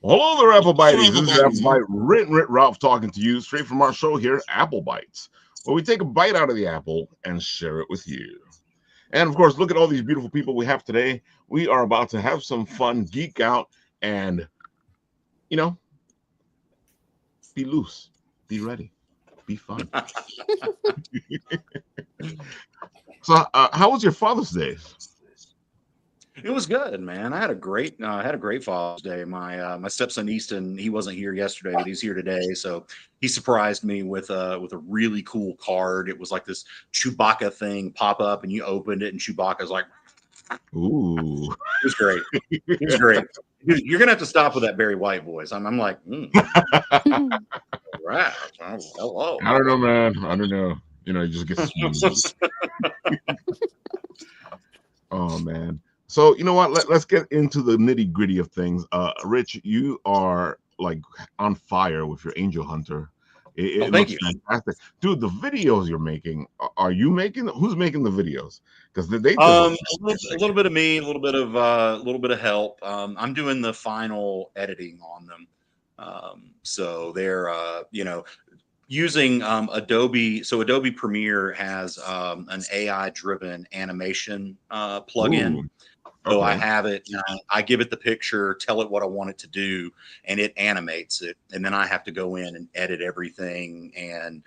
Hello there, Apple Bites. This is Apple Bite Rit Ralph talking to you straight from our show here, Apple Bites, where we take a bite out of the apple and share it with you. And of course, look at all these beautiful people we have today. We are about to have some fun, geek out, and be loose, be ready, be fun. So, how was your Father's Day? It was good, man. I had a great Father's Day. My stepson Easton, he wasn't here yesterday, but he's here today. So he surprised me with a really cool card. It was like this Chewbacca thing pop up, and you opened it, and Chewbacca's like, "Ooh!" It was great. It was great. You're gonna have to stop with that Barry White voice. I'm like, right. Hello. I don't know, man. I don't know. You just get smooth. Oh man. So you know what? Let's get into the nitty gritty of things. Rich, you are like on fire with your Angel Hunter. It looks fantastic, dude. The videos you're making, are you making? Who's making the videos? Because they a little bit of me, a little bit of help. I'm doing the final editing on them. So they're using Adobe. So Adobe Premiere has an AI driven animation plugin. Ooh. So I have it, I give it the picture, tell it what I want it to do, and it animates it. And then I have to go in and edit everything and,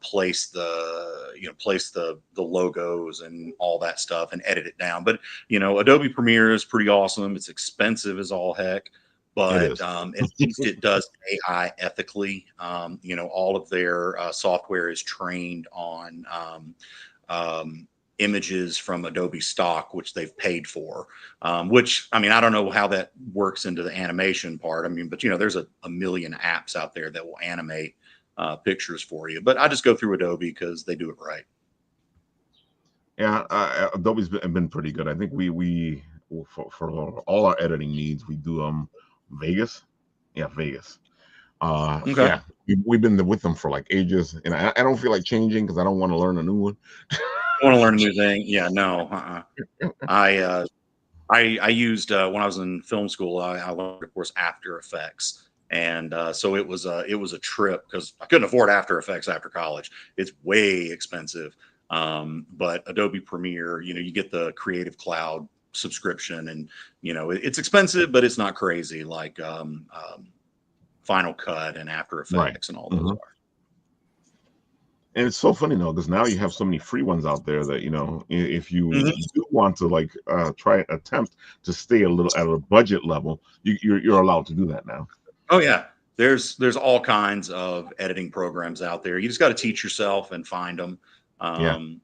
place the logos and all that stuff and edit it down. But, Adobe Premiere is pretty awesome. It's expensive as all heck, but at least it does AI ethically. All of their software is trained on images from Adobe stock, which they've paid for, which, I don't know how that works into the animation part. But there's a million apps out there that will animate pictures for you, but I just go through Adobe because they do it right. Yeah. Adobe's been pretty good. I think we for all our editing needs, we do Vegas. Yeah, Vegas. Okay. Yeah, we've been with them for like ages, and I don't feel like changing because I don't want to learn a new one. I want to learn a new thing. Yeah, no. I used when I was in film school. I learned, of course, After Effects, and so it was a trip because I couldn't afford After Effects after college. It's way expensive. But Adobe Premiere, you get the Creative Cloud subscription, and it's expensive, but it's not crazy like Final Cut and After Effects and all those are. And it's so funny though, because now you have so many free ones out there that if you do want to try attempt to stay a little at a budget level, you're allowed to do that now. Oh yeah, there's all kinds of editing programs out there. You just got to teach yourself and find them. I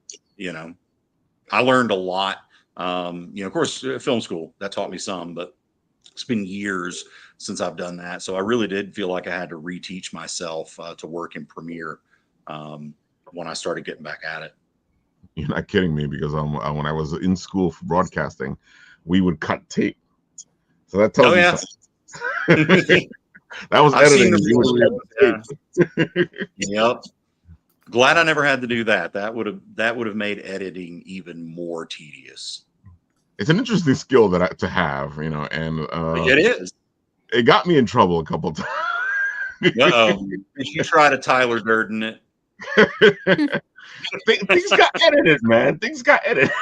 learned a lot. Of course, film school that taught me some, but it's been years since I've done that, so I really did feel like I had to reteach myself to work in Premiere. When I started getting back at it. You're not kidding me, because when I was in school for broadcasting, we would cut tape. So that tells you something. That was editing. Yep. Glad I never had to do that. That would have made editing even more tedious. It's an interesting skill to have, and it is. It got me in trouble a couple times. You try to Tyler Durden it. Things got edited, man. Things got edited.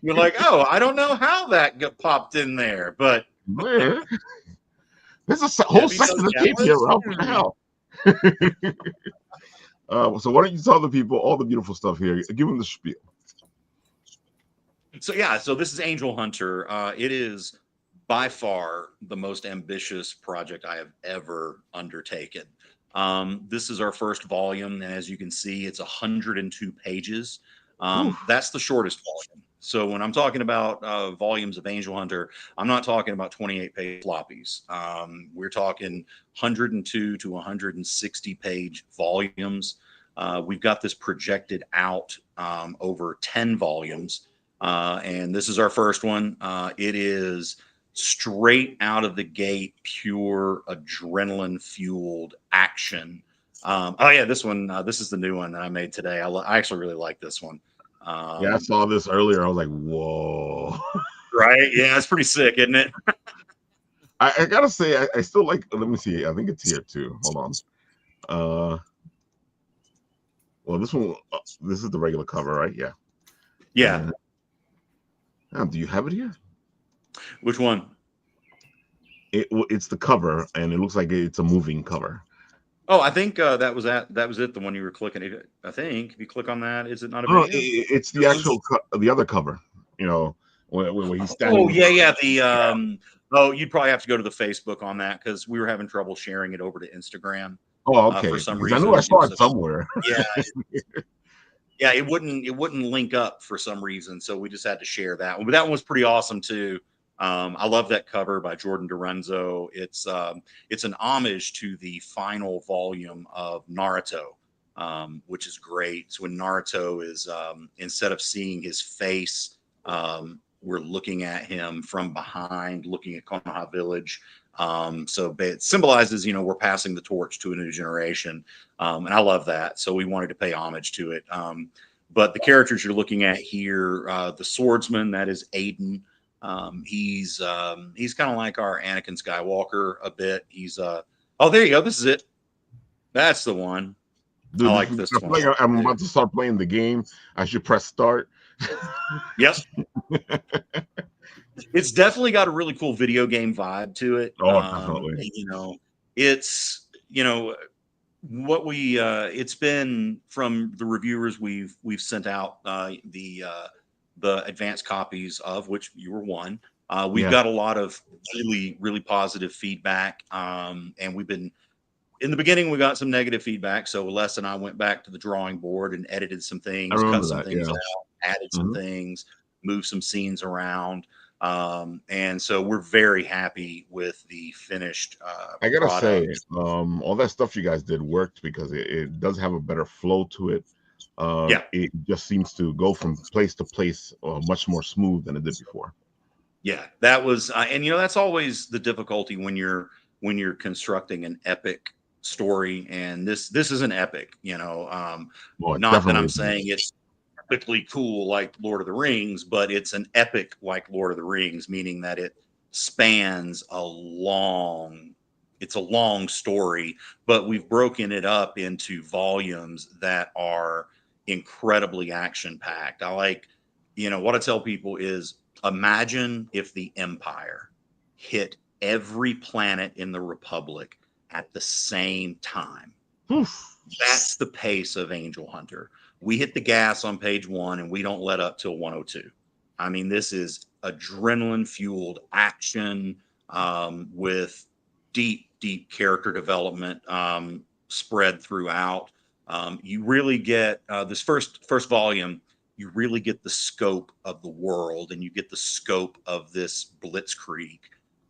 You're like, oh, I don't know how that got popped in there, but there's a whole section of tape here. What the hell? So why don't you tell the people all the beautiful stuff here? Give them the spiel. So this is Angel Hunter. It is by far the most ambitious project I have ever undertaken. This is our first volume, and as you can see, it's 102 pages. That's the shortest volume. So when I'm talking about volumes of Angel Hunter, I'm not talking about 28-page floppies. We're talking 102 to 160 page volumes. We've got this projected out over 10 volumes, and this is our first one. It is straight out of the gate, pure adrenaline fueled action. This one, this is the new one that I made today. I actually really like this one. I saw this earlier. I was like, whoa. Right? Yeah, it's pretty sick, isn't it? I gotta say, I still like. Let me see. I think it's here too. Hold on. Well, this one. This is the regular cover, right? Yeah. Yeah. Do you have it here? Which one? It's the cover, and it looks like it's a moving cover. Oh, I think that was it. The one you were clicking. I think if you click on that, is it not a No, video? it's the actual the other cover. You know, where he's standing. Oh yeah. Oh, you'd probably have to go to the Facebook on that because we were having trouble sharing it over to Instagram. Oh, For okay. some Because I knew I reason, saw it somewhere. yeah, yeah. It wouldn't link up for some reason, so we just had to share that one. But that one was pretty awesome too. I love that cover by Jordan Dorenzo. It's an homage to the final volume of Naruto, which is great. So when Naruto is instead of seeing his face, we're looking at him from behind, looking at Konoha Village. So it symbolizes, we're passing the torch to a new generation, and I love that. So we wanted to pay homage to it. But the characters you're looking at here, the swordsman, that is Aiden. He's kind of like our Anakin Skywalker a bit. Oh, there you go. This is it. That's the one. Dude, I like this I feel one. like I'm about to start playing the game. I should press start. Yep. It's definitely got a really cool video game vibe to it. Oh, definitely. It's what it's been from the reviewers we've sent out the advanced copies of, which you were one. We've got a lot of really, really positive feedback. And we've been, in the beginning, we got some negative feedback. So Les and I went back to the drawing board and edited some things, cut some things out, added some things, moved some scenes around. And so we're very happy with the finished I gotta product. say, all that stuff you guys did worked because it does have a better flow to it. It just seems to go from place to place much more smooth than it did before. Yeah, that was, and that's always the difficulty when you're constructing an epic story, and this is an epic. Not that I'm saying it's epically cool like Lord of the Rings, but it's an epic like Lord of the Rings, meaning that it spans it's a long story, but we've broken it up into volumes that are incredibly action packed. I like, what I tell people is imagine if the Empire hit every planet in the Republic at the same time. Oof. That's the pace of Angel Hunter. We hit the gas on page 1 and we don't let up till 102. I mean, this is adrenaline fueled action with deep, deep character development spread throughout. You really get this first volume. You really get the scope of the world, and you get the scope of this blitzkrieg.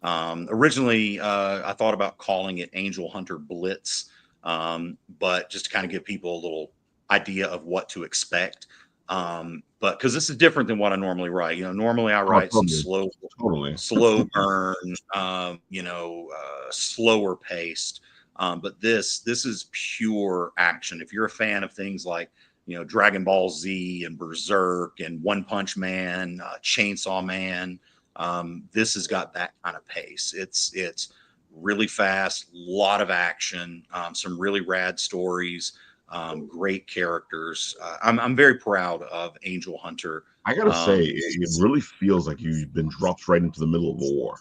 Originally, I thought about calling it Angel Hunter Blitz, but just to kind of give people a little idea of what to expect. But because this is different than what I normally write. Normally I write some slow burn, slower paced. But this is pure action. If you're a fan of things like Dragon Ball Z and Berserk and One Punch Man, Chainsaw Man, this has got that kind of pace. It's really fast, a lot of action, some really rad stories, great characters. I'm very proud of Angel Hunter. I gotta say, it really feels like you've been dropped right into the middle of a war.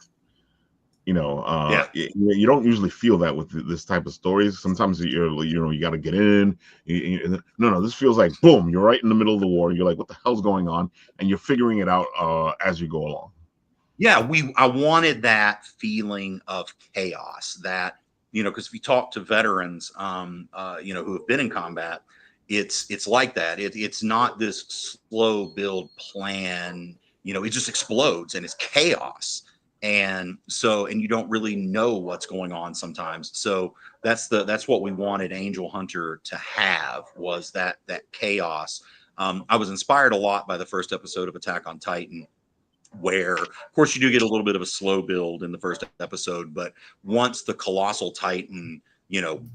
You don't usually feel that with this type of stories. Sometimes you got to get in. No, this feels like boom, you're right in the middle of the war. You're like, what the hell's going on? And you're figuring it out as you go along. Yeah, I wanted that feeling of chaos that, because if you talk to veterans, who have been in combat, it's like that. It's not this slow build plan, it just explodes and it's chaos. And you don't really know what's going on sometimes. So that's what we wanted Angel Hunter to have, was that chaos. I was inspired a lot by the first episode of Attack on Titan, where of course you do get a little bit of a slow build in the first episode, but once the colossal Titan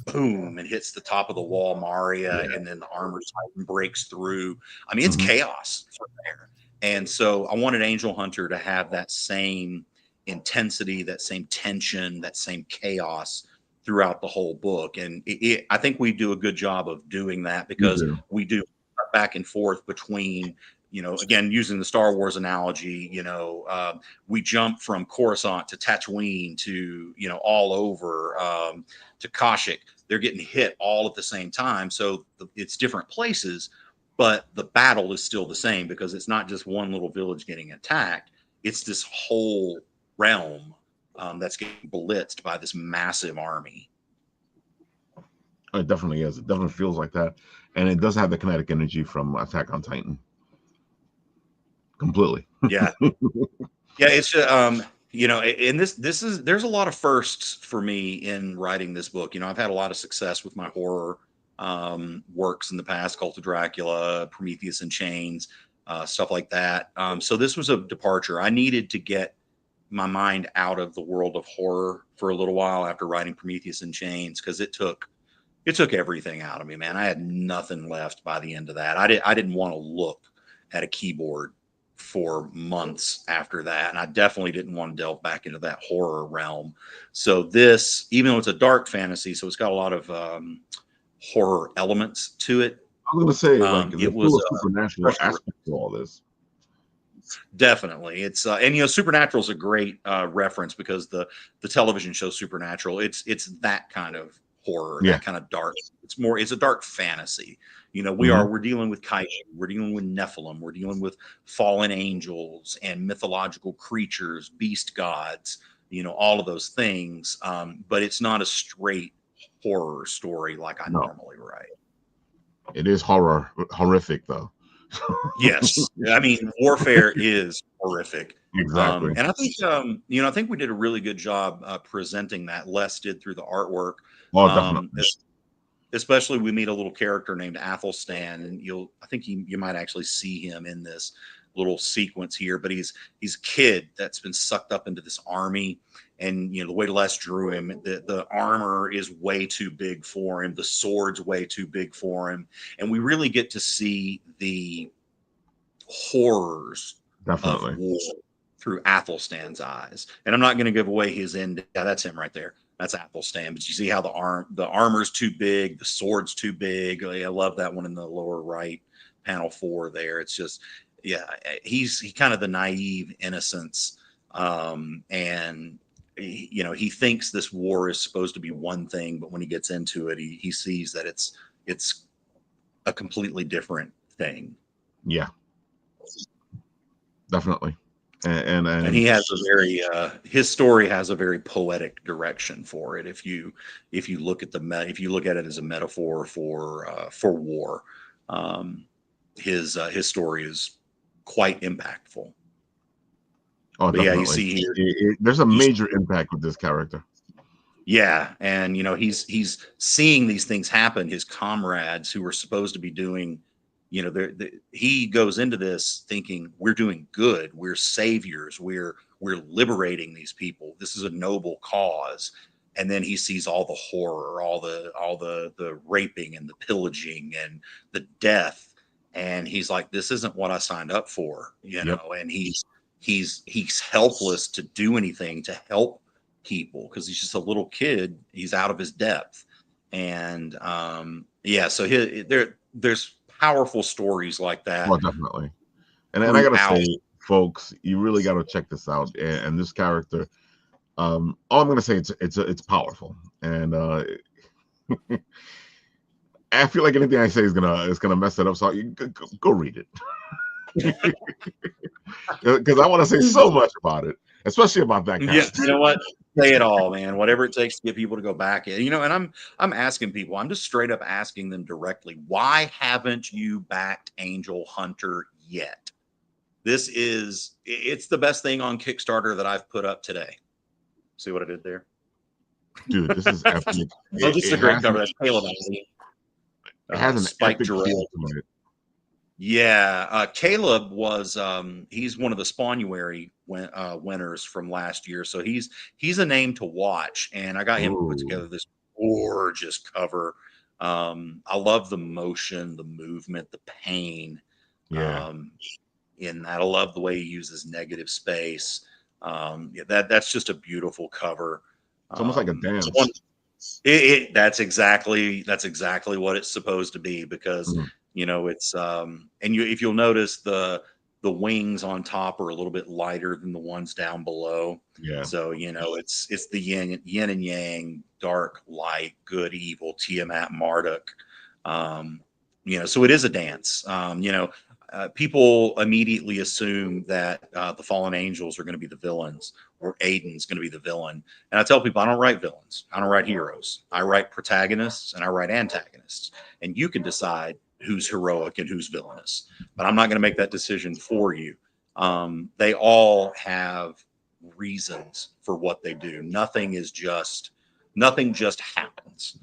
boom, and hits the top of the wall Maria, and then the armored Titan breaks through, I mean, it's chaos from there. And so I wanted Angel Hunter to have that same intensity, that same tension, that same chaos throughout the whole book. And I think we do a good job of doing that You because do. we do back and forth between, again, using the Star Wars analogy, we jump from Coruscant to Tatooine to, all over to Kashyyyk. They're getting hit all at the same time. So it's different places, but the battle is still the same because it's not just one little village getting attacked. It's this whole realm that's getting blitzed by this massive army. It definitely is. It definitely feels like that, and it does have the kinetic energy from Attack on Titan. Completely. Yeah, yeah. It's and there's a lot of firsts for me in writing this book. I've had a lot of success with my horror works in the past, Cult of Dracula, Prometheus in Chains, stuff like that. So this was a departure. I needed to get my mind out of the world of horror for a little while after writing Prometheus in Chains because it took everything out of me, man. I had nothing left by the end of that. I didn't want to look at a keyboard for months after that, and I definitely didn't want to delve back into that horror realm. So this, even though it's a dark fantasy, so it's got a lot of horror elements to it. I was going to say, like, It the was supernatural aspect to all this. Definitely. It's and Supernatural is a great reference because the television show Supernatural, it's that kind of horror, Yeah. that kind of dark. It's a dark fantasy. We're dealing with kaiju, we're dealing with Nephilim, we're dealing with fallen angels and mythological creatures, beast gods, all of those things. But it's not a straight horror story like I normally write. It is horrific though. Yes, I mean warfare is horrific. Exactly. And I think I think we did a really good job presenting that. Les did through the artwork. Oh, definitely. Especially we meet a little character named Athelstan, and I think you might actually see him in this little sequence here. But he's a kid that's been sucked up into this army, and the way Les drew him, the armor is way too big for him, the sword's way too big for him, and we really get to see the horrors of war through Athelstan's eyes. And I'm not going to give away his end. Yeah, that's him right there. That's Athelstan. But you see how the armor's too big, the sword's too big. I love that one in the lower right, panel 4 there. It's just, yeah, he's kind of the naive innocence. And he thinks this war is supposed to be one thing, but when he gets into it, he sees that it's a completely different thing. Yeah, definitely. And he has a very his story has a very poetic direction for it. If you look at it as a metaphor for war, his story is quite impactful. Oh, definitely. Yeah, you see here, there's a major impact with this character. Yeah, and he's seeing these things happen. His comrades who were supposed to be doing, he goes into this thinking we're doing good, we're saviors, we're liberating these people. This is a noble cause, and then he sees all the horror, all the raping and the pillaging and the death, and he's like, this isn't what I signed up for, And he's helpless to do anything to help people because he's just a little kid. He's out of his depth, and so there's powerful stories like that. Oh, definitely. And I gotta say, folks, you really gotta check this out. And this character, all I'm gonna say, it's powerful, and I feel like anything I say is gonna mess it up. So you go read it, because I want to say so much about it, especially about that character. Yeah, you know what? Say it all, man. Whatever it takes to get people to go back. And I'm asking people. I'm just straight up asking them directly. Why haven't you backed Angel Hunter yet? It's the best thing on Kickstarter that I've put up today. See what I did there, dude? This is epic. This is a great cover. That's Caleb. It has an Spike epic feel to it. Yeah, Caleb was he's one of the Spawnuary winners from last year, so he's a name to watch. And I got him to put together this gorgeous cover. I love the motion, the movement, the pain. Yeah. In that, I love the way he uses negative space. Yeah, that's just a beautiful cover. It's almost like a It's one, dance. that's exactly what it's supposed to be, because Mm, it's and if you'll notice, the wings on top are a little bit lighter than the ones down below. yeah. So it's the yin and yang, dark, light, good, evil, Tiamat, Marduk. So it is a dance. People immediately assume that the fallen angels are going to be the villains, or Aiden's going to be the villain. And I tell people, I don't write villains. I don't write heroes. I write protagonists and I write antagonists. And you can decide who's heroic and who's villainous. But I'm not going to make that decision for you. They all have reasons for what they do. Nothing just happens.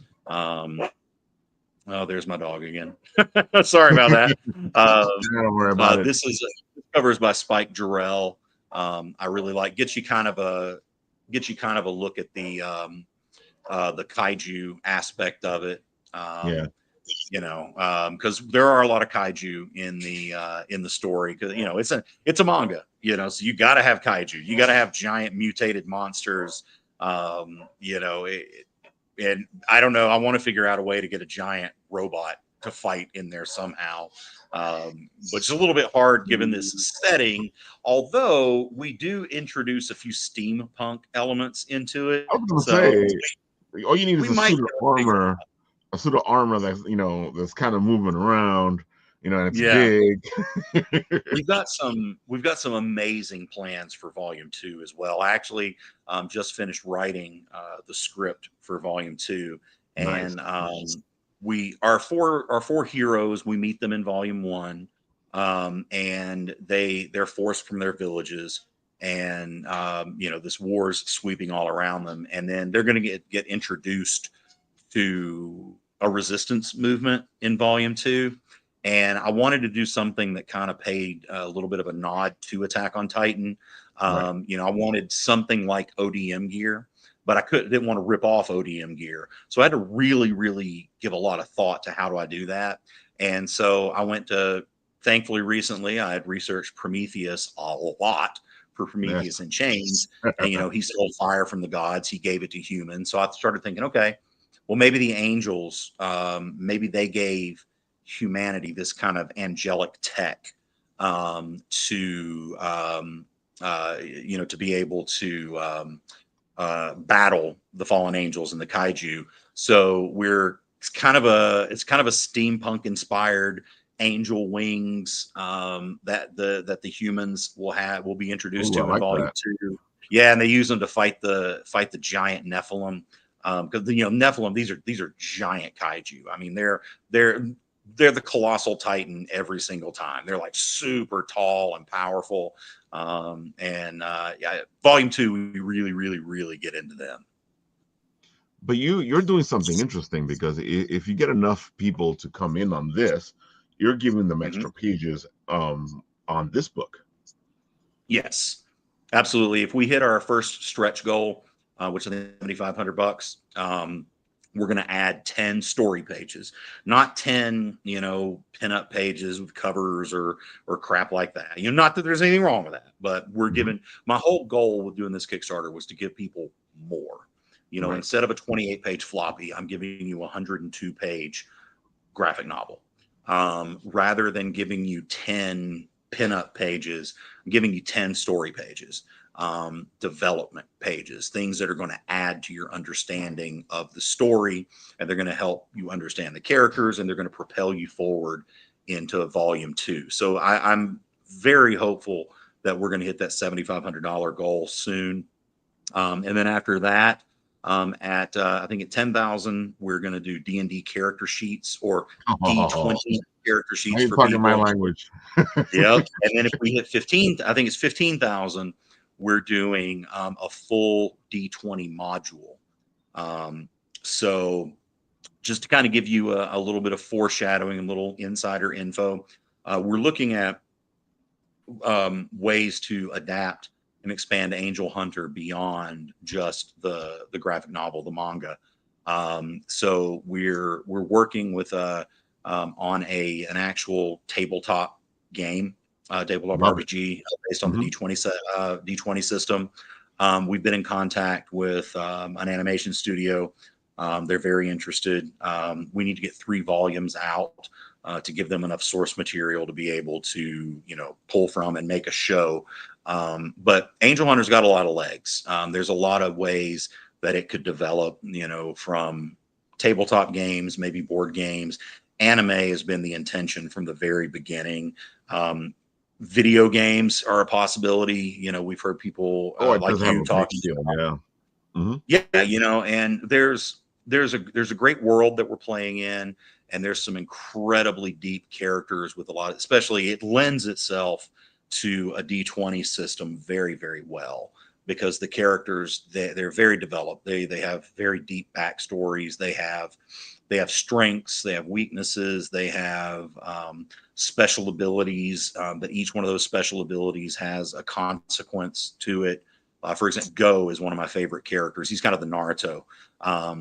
Oh, there's my dog again. Sorry about that. Don't worry about it. This covers by Spike Jarrell. I really like, gets you kind of a look at the kaiju aspect of it. Yeah. Because there are a lot of kaiju in the story, because it's a manga, so you got to have kaiju, you got to have giant mutated monsters. And I don't know, I want to figure out a way to get a giant robot to fight in there somehow. But it's a little bit hard given this setting, although we do introduce a few steampunk elements into it. I was gonna So say, all you need we is a might suit be of able to figure it armor, out. a suit of armor that's kind of moving around, and it's Yeah. big. We've got some amazing plans for volume 2 as well. I actually just finished writing the script for volume 2, Nice. and we our four heroes, we meet them in volume 1, and they're forced from their villages, and this war's sweeping all around them, and then they're going to get introduced to a resistance movement in volume 2. And I wanted to do something that kind of paid a little bit of a nod to Attack on Titan. Right. I wanted something like ODM gear, but didn't want to rip off ODM gear. So I had to really, really give a lot of thought to how do I do that. And so I went to, thankfully recently, I had researched Prometheus a lot for Yes. Prometheus in Chains. And, he stole fire from the gods. He gave it to humans. So I started thinking, okay, well, maybe the angels, maybe they gave humanity this kind of angelic tech, to be able to battle the fallen angels and the kaiju. So it's kind of a steampunk inspired angel wings, that the humans will be introduced Ooh, I to in like volume that. 2. Yeah, and they use them to fight the giant Nephilim. Because Nephilim, these are giant kaiju. I mean, they're the colossal titan every single time. They're like super tall and powerful. Yeah, volume 2, we really, really, really get into them. But you're doing something interesting, because if you get enough people to come in on this, you're giving them Mhm. extra pages on this book. Yes, absolutely. If we hit our first stretch goal, which I think is $7,500, we're going to add 10 story pages, not 10, pinup pages with covers or crap like that. Not that there's anything wrong with that, but Mhm. my whole goal with doing this Kickstarter was to give people more. Right. Instead of a 28-page floppy, I'm giving you a 102-page graphic novel. Rather than giving you 10 pinup pages, I'm giving you 10 story pages, development pages, things that are going to add to your understanding of the story, and they're going to help you understand the characters, and they're going to propel you forward into volume 2. So I'm very hopeful that we're going to hit that $7,500 goal soon. And then after that, at I think at 10,000, we're going to do D&D character sheets, or Oh, D20 character now sheets you're for talking my people. language. Yep. And then if we hit 15, I think it's 15,000, we're doing a full D20 module. So just to kind of give you a little bit of foreshadowing and little insider info, we're looking at ways to adapt and expand Angel Hunter beyond just the graphic novel, the manga. So we're working with on an actual tabletop game. tabletop Love it. RPG based on the D20 system. We've been in contact with an animation studio. They're very interested. We need to get 3 volumes out to give them enough source material to be able to, pull from and make a show. But Angel Hunter's got a lot of legs. There's a lot of ways that it could develop, from tabletop games, maybe board games. Anime has been the intention from the very beginning. Video games are a possibility. We've heard people It like does have you a big talking. feel, yeah. Yeah, and there's a great world that we're playing in, and there's some incredibly deep characters with a lot, especially it lends itself to a D20 system very, very well, because the characters they're very developed. They have very deep backstories. They have strengths, they have weaknesses, they have special abilities, but each one of those special abilities has a consequence to it. For example, Go is one of my favorite characters. He's kind of the Naruto.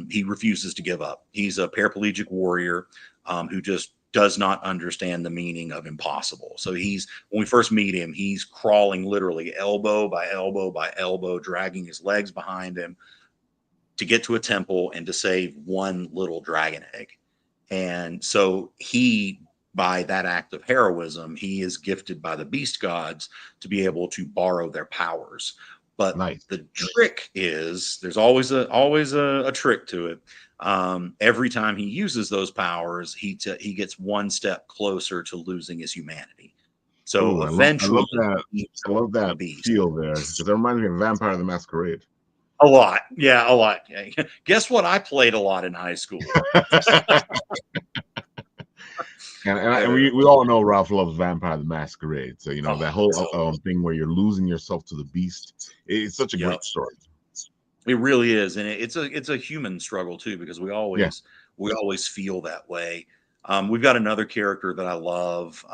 He refuses to give up. He's a paraplegic warrior who just does not understand the meaning of impossible. So when we first meet him, he's crawling literally elbow by elbow by elbow, dragging his legs behind him to get to a temple and to save one little dragon egg. And so by that act of heroism, he is gifted by the beast gods to be able to borrow their powers. But the trick is there's always a trick to it. Every time he uses those powers, he gets one step closer to losing his humanity. So eventually, I love that feel there, because it reminds me of Vampire the Masquerade. A lot. Yeah, a lot. Guess what? I played a lot in high school. and we all know Ralph loves Vampire the Masquerade. So, that whole thing where you're losing yourself to the beast. It's such a great story. It really is. And it's a human struggle too, because we always feel that way. We've got another character that I love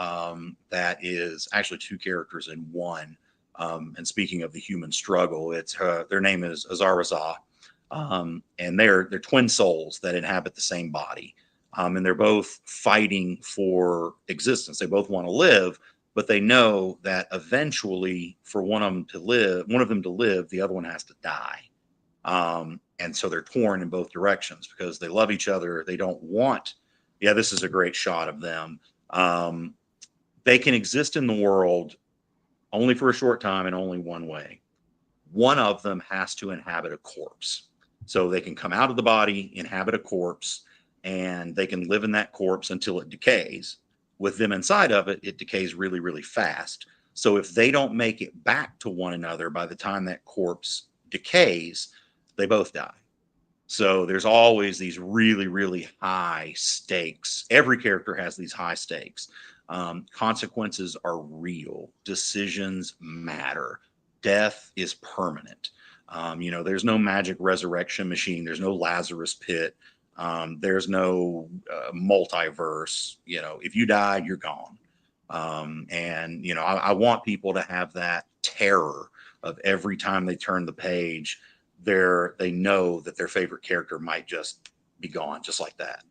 that is actually 2 characters in one. And speaking of the human struggle, their name is Azarazah, and they're twin souls that inhabit the same body, and they're both fighting for existence. They both want to live, but they know that eventually, for one of them to live, the other one has to die. And so they're torn in both directions because they love each other. They don't want. Yeah, this is a great shot of them. They can exist in the world only for a short time and only one way. One of them has to inhabit a corpse. So they can come out of the body, inhabit a corpse, and they can live in that corpse until it decays. With them inside of it, it decays really, really fast. So if they don't make it back to one another by the time that corpse decays, they both die. So there's always these really, really high stakes. Every character has these high stakes. Consequences are real. Decisions matter. Death is permanent. There's no magic resurrection machine. There's no Lazarus pit. There's no multiverse. If you die, you're gone. I want people to have that terror of every time they turn the page, they know that their favorite character might just be gone, just like that.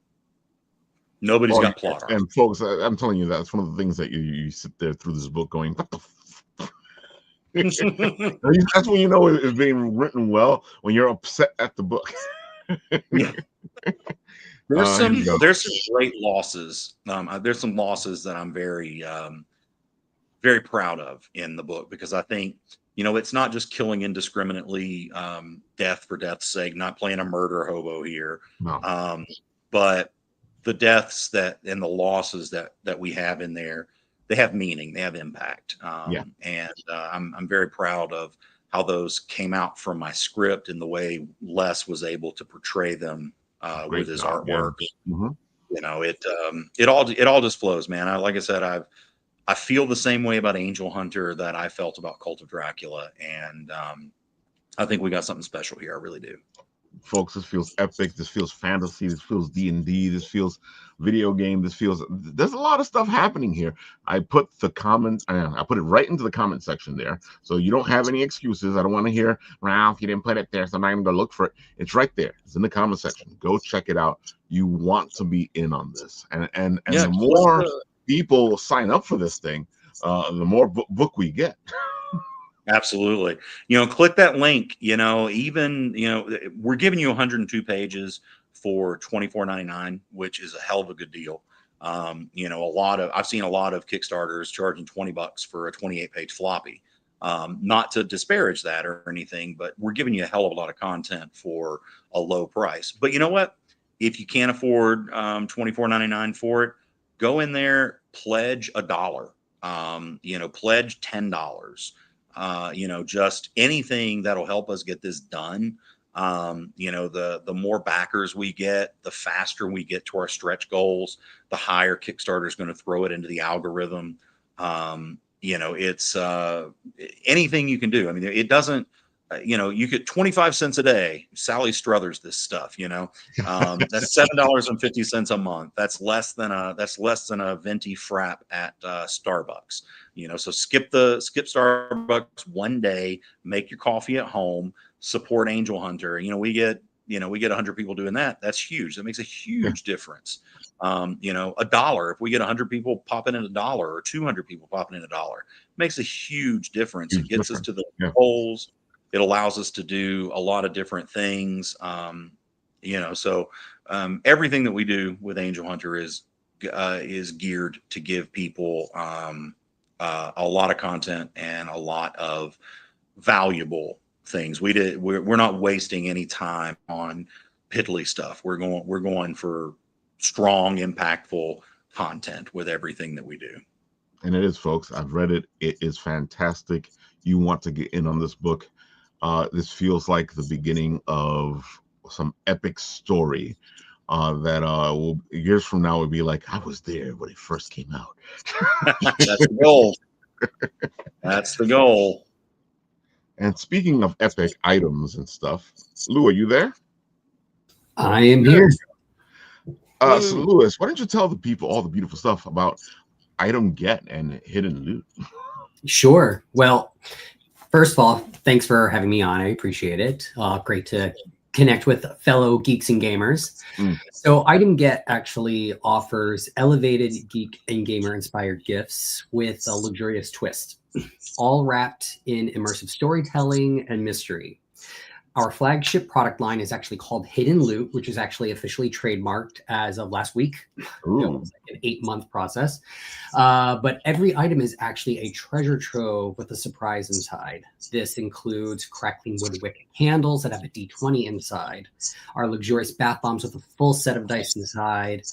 Nobody's got plot armor. And folks, I'm telling you, that's one of the things that you sit there through this book going, what the that's when you know it's being written well, when you're upset at the book. Yeah. There's some great losses. There's some losses that I'm very, very proud of in the book, because I think, it's not just killing indiscriminately, death for death's sake, not playing a murder hobo here. No. But the deaths and the losses that we have in there, they have meaning, they have impact. And I'm very proud of how those came out from my script and the way Les was able to portray them with his artwork. Yeah. It all just flows, man. Like I said, I feel the same way about Angel Hunter that I felt about Cult of Dracula, and I think we got something special here. I really do. Folks, this feels epic. This feels fantasy. This feels D&D. This feels video game. There's a lot of stuff happening here. I put the comments, I put it right into the comment section there, so you don't have any excuses. I don't want to hear, Ralph, you didn't put it there, so I'm not even gonna look for it. It's right there. It's in the comment section. Go check it out. You want to be in on this, and the more people sign up for this thing, the more book we get. Absolutely. Click that link, even, we're giving you 102 pages for $24.99, which is a hell of a good deal. I've seen a lot of Kickstarters charging $20 for a 28-page floppy. Not to disparage that or anything, but we're giving you a hell of a lot of content for a low price. But you know what? If you can't afford $24.99 for it, go in there, pledge $1. Pledge $10. Just anything that'll help us get this done. The more backers we get, the faster we get to our stretch goals, the higher Kickstarter is going to throw it into the algorithm. It's anything you can do. I mean, it doesn't, you get 25 cents a day. Sally Struthers this stuff, that's $7.50 a month. That's less than a venti frap at Starbucks, so skip Starbucks one day, make your coffee at home, support Angel Hunter. We get 100 people doing that. That's huge. That makes a huge difference. $1, if we get 100 people popping in $1 or 200 people popping in $1, makes a huge difference. It gets us to the goals. It allows us to do a lot of different things. So everything that we do with Angel Hunter is geared to give people a lot of content and a lot of valuable things. We're not wasting any time on piddly stuff. We're going for strong, impactful content with everything that we do. And it is, folks. I've read it. It is fantastic. You want to get in on this book. This feels like the beginning of some epic story that will years from now would be like, I was there when it first came out. That's the goal. That's the goal. And speaking of epic items and stuff, Lou, are you there? I am here. So Louis, why don't you tell the people all the beautiful stuff about Item Get and Hidden Loot? Sure. Well, first of all, thanks for having me on. I appreciate it. Great to connect with fellow geeks and gamers. So Item Get actually offers elevated geek and gamer inspired gifts with a luxurious twist, all wrapped in immersive storytelling and mystery. Our flagship product line is actually called Hidden Loot, which is actually officially trademarked as of last week. It was like an 8-month process. But every item is actually a treasure trove with a surprise inside. This includes crackling wood wick candles that have a D20 inside, our luxurious bath bombs with a full set of dice inside,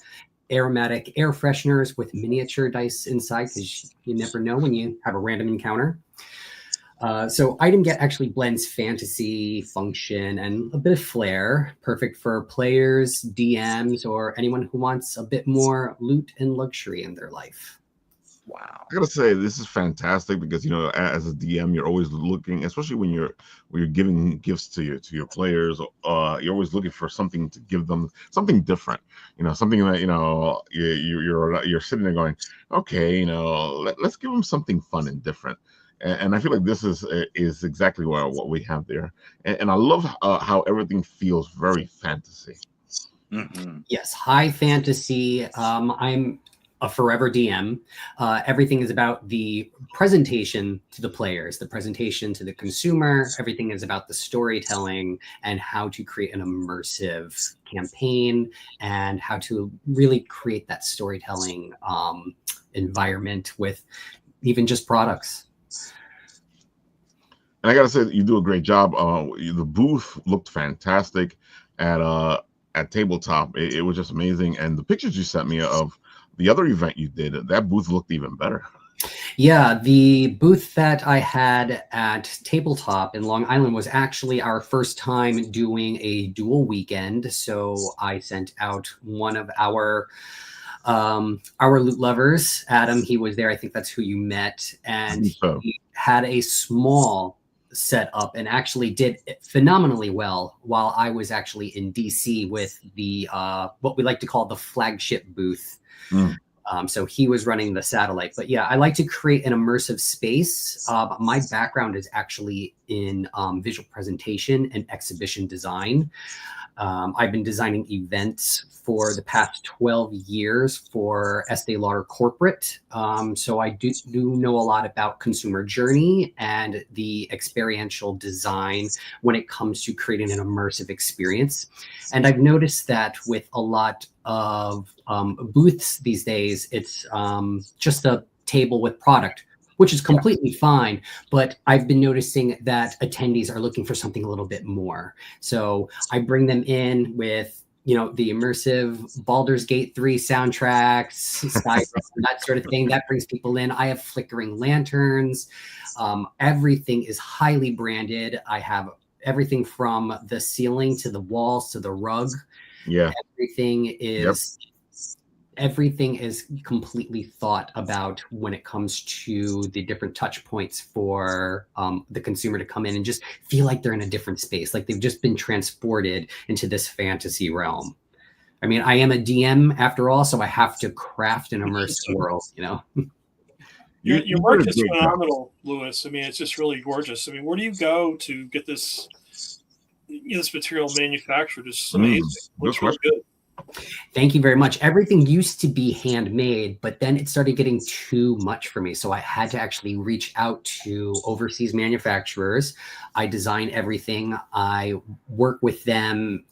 aromatic air fresheners with miniature dice inside, because you never know when you have a random encounter. So Item Get actually blends fantasy, function, and a bit of flair, perfect for players, DMs, or anyone who wants a bit more loot and luxury in their life. Wow. I gotta say, this is fantastic because, as a DM, you're always looking, especially when you're giving gifts to your players, you're always looking for something to give them, something different, something that, you're sitting there going, okay, let's give them something fun and different. And I feel like this is exactly what we have there. And I love how everything feels very fantasy. Mm-hmm. Yes, high fantasy. I'm a forever DM. Everything is about the presentation to the players, the presentation to the consumer. Everything is about the storytelling and how to create an immersive campaign and how to really create that storytelling environment with even just products. And I gotta say, you do a great job. The booth looked fantastic at Tabletop. It was just amazing, and the pictures you sent me of the other event you did, that booth looked even better. Yeah, the booth that I had at Tabletop in Long Island was actually our first time doing a dual weekend. So I sent out one of our loot lovers, Adam. He was there. I think that's who you met, and he had a small set up and actually did phenomenally well while I was actually in DC with the what we like to call the flagship booth. So he was running the satellite. But yeah, I like to create an immersive space. My background is actually in visual presentation and exhibition design. I've been designing events for the past 12 years for Estee Lauder Corporate. So I do know a lot about consumer journey and the experiential design when it comes to creating an immersive experience. And I've noticed that with a lot of booths these days, it's just a table with product, which is completely fine. But I've been noticing that attendees are looking for something a little bit more. So I bring them in with, the immersive Baldur's Gate 3 soundtracks, that sort of thing. That brings people in. I have flickering lanterns. Everything is highly branded. I have everything from the ceiling to the walls to the rug. Yeah. Everything is completely thought about when it comes to the different touch points for the consumer to come in and just feel like they're in a different space, like they've just been transported into this fantasy realm. I mean, I am a DM after all, so I have to craft an immersive world, Your work is phenomenal, Louis. I mean, it's just really gorgeous. I mean, where do you go to get this material manufactured? It's just amazing. Looks really good. Thank you very much. Everything used to be handmade, but then it started getting too much for me. So I had to actually reach out to overseas manufacturers. I design everything. I work with them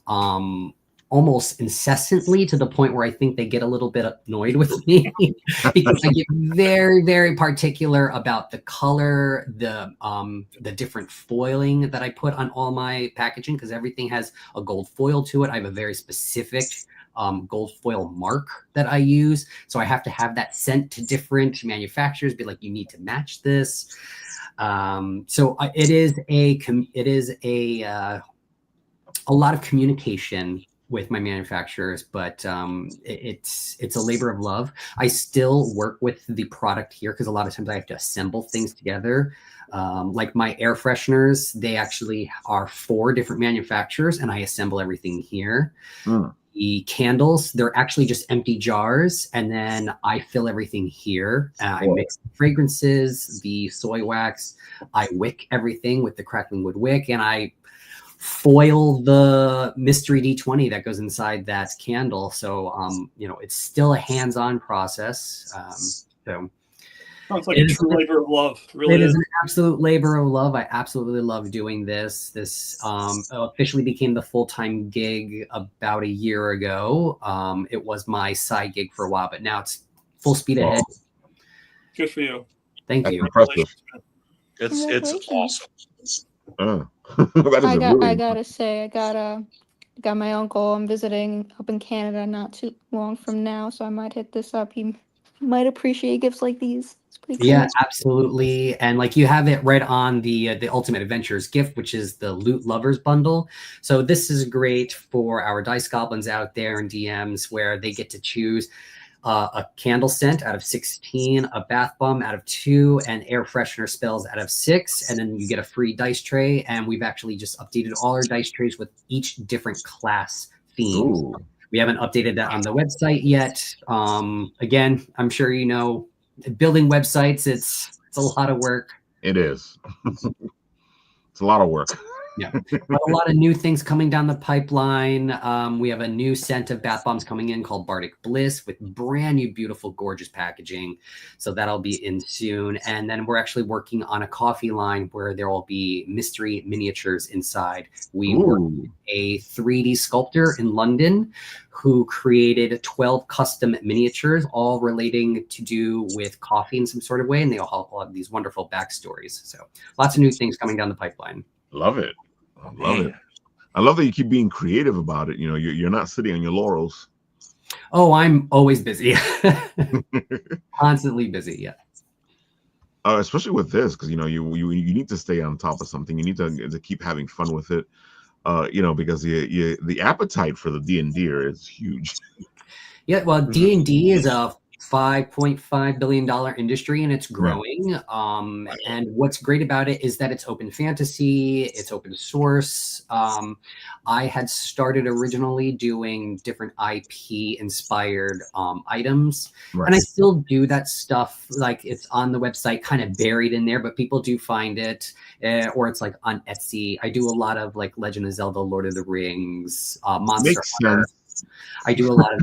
almost incessantly, to the point where I think they get a little bit annoyed with me because I get very, very particular about the color, the different foiling that I put on all my packaging, because everything has a gold foil to it. I have a very specific gold foil mark that I use. So I have to have that sent to different manufacturers, be like, you need to match this. So it is a lot of communication with my manufacturers, but it's a labor of love. I still work with the product here because a lot of times I have to assemble things together. Like my air fresheners, they actually are 4 different manufacturers, and I assemble everything here. The candles, they're actually just empty jars, and then I fill everything here. I mix the fragrances, the soy wax, I wick everything with the crackling wood wick, and I foil the mystery D20 that goes inside that candle. So, it's still a hands-on process. So sounds like a true labor of love. Really, it is an absolute labor of love. I absolutely love doing this. This officially became the full-time gig about a year ago. It was my side gig for a while, but now it's full speed ahead. Good for you. Thank you. Impressive. It's awesome. I gotta say, I got my uncle I'm visiting up in Canada not too long from now, so I might hit this up. He might appreciate gifts like these. It's pretty cool. Yeah, absolutely. And like, you have it right on the Ultimate Adventures gift, which is the Loot Lovers bundle. So this is great for our dice goblins out there and DMs, where they get to choose a candle scent out of 16, a bath bomb out of 2, and air freshener spells out of 6. And then you get a free dice tray. And we've actually just updated all our dice trays with each different class theme. Ooh. We haven't updated that on the website yet. Again, I'm sure building websites, it's a lot of work. It is. It's a lot of work. Yeah, but a lot of new things coming down the pipeline. We have a new scent of bath bombs coming in called Bardic Bliss with brand new, beautiful, gorgeous packaging. So that'll be in soon. And then we're actually working on a coffee line where there will be mystery miniatures inside. We work with a 3D sculptor in London who created 12 custom miniatures, all relating to do with coffee in some sort of way. And they all have these wonderful backstories. So lots of new things coming down the pipeline. Love it. I love it. I love that you keep being creative about it. You're not sitting on your laurels. Oh, I'm always busy. Constantly busy. Yeah. Especially with this, because you need to stay on top of something. You need to keep having fun with it. Because the appetite for the D&D is huge. Yeah, well, D&D is a $5.5 billion industry, and it's growing. And what's great about it is that it's open fantasy, it's open source. I had started originally doing different IP inspired items, and I still do that stuff. Like, it's on the website, kind of buried in there, but people do find it, or it's like on Etsy. I do a lot of like Legend of Zelda, Lord of the Rings, Monster Hunter. I do a lot of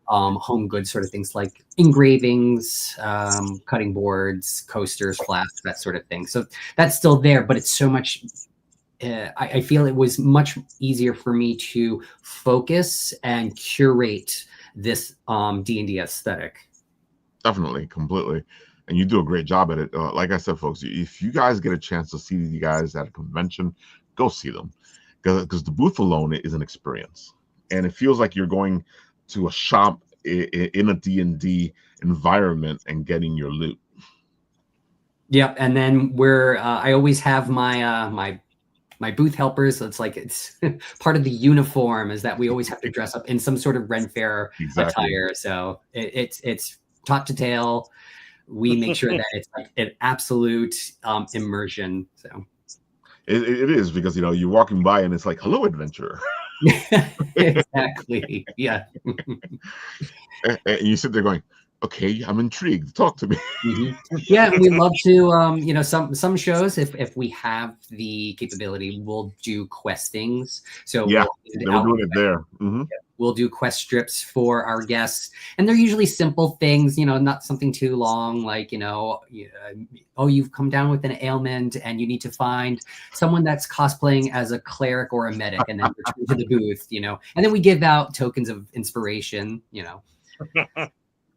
home goods sort of things like engravings, cutting boards, coasters, flasks, that sort of thing. So that's still there, but it's so much. I feel it was much easier for me to focus and curate this D&D aesthetic. Definitely, completely. And you do a great job at it. Like I said, folks, if you guys get a chance to see you guys at a convention, go see them, because the booth alone is an experience, and it feels like you're going to a shop in a D&D environment and getting your loot. Yep. And then I always have my booth helpers. So it's part of the uniform is that we always have to dress up in some sort of Ren Fair attire. So it's top to tail. We make sure that it's like an absolute immersion. So it is, because you're walking by and it's like, hello, adventurer. Exactly. Yeah. And you sit there going, okay, I'm intrigued. Talk to me. Yeah, and we love to, some shows, if we have the capability, we'll do questings. So yeah, we're doing it there. We'll do quest strips for our guests, and they're usually simple things, not something too long, like, you've come down with an ailment and you need to find someone that's cosplaying as a cleric or a medic, and then return to the booth, and then we give out tokens of inspiration,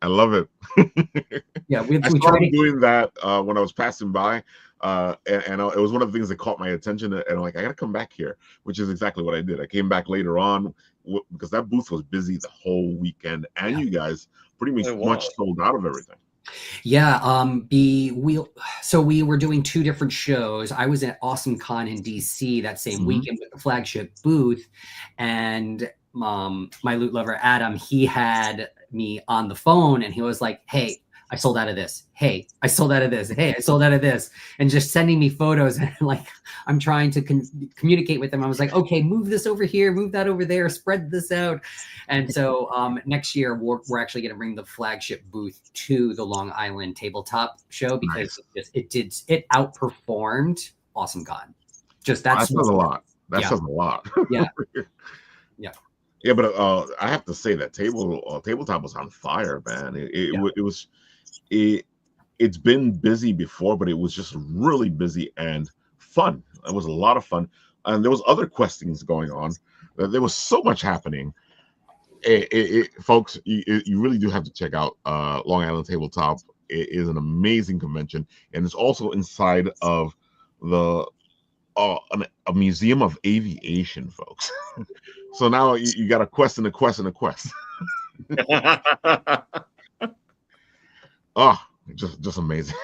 I love it. Yeah, we started doing that when I was passing by, and it was one of the things that caught my attention, and I'm like, I gotta come back here, which is exactly what I did. I came back later on because that booth was busy the whole weekend, and you guys pretty much sold out of everything. Yeah, so we were doing two different shows. I was at Awesome Con in DC that same weekend with the flagship booth, and my loot lover Adam, he had me on the phone, and he was like, hey, I sold out of this. Hey, I sold out of this. Hey, I sold out of this. And just sending me photos, and like, I'm trying to communicate with them. I was like, okay, move this over here, move that over there, spread this out. And so next year, we're actually going to bring the flagship booth to the Long Island tabletop show, because it outperformed Awesome Con. That says a lot. That says a lot. Yeah. Yeah, but I have to say that tabletop was on fire, man. It's been busy before, but it was just really busy and fun. It was a lot of fun, and there was other questings going on. There was so much happening. Folks, you really do have to check out Long Island Tabletop. It is an amazing convention, and it's also inside of a museum of aviation, folks. So now you got a quest and a quest and a quest. Oh, just amazing.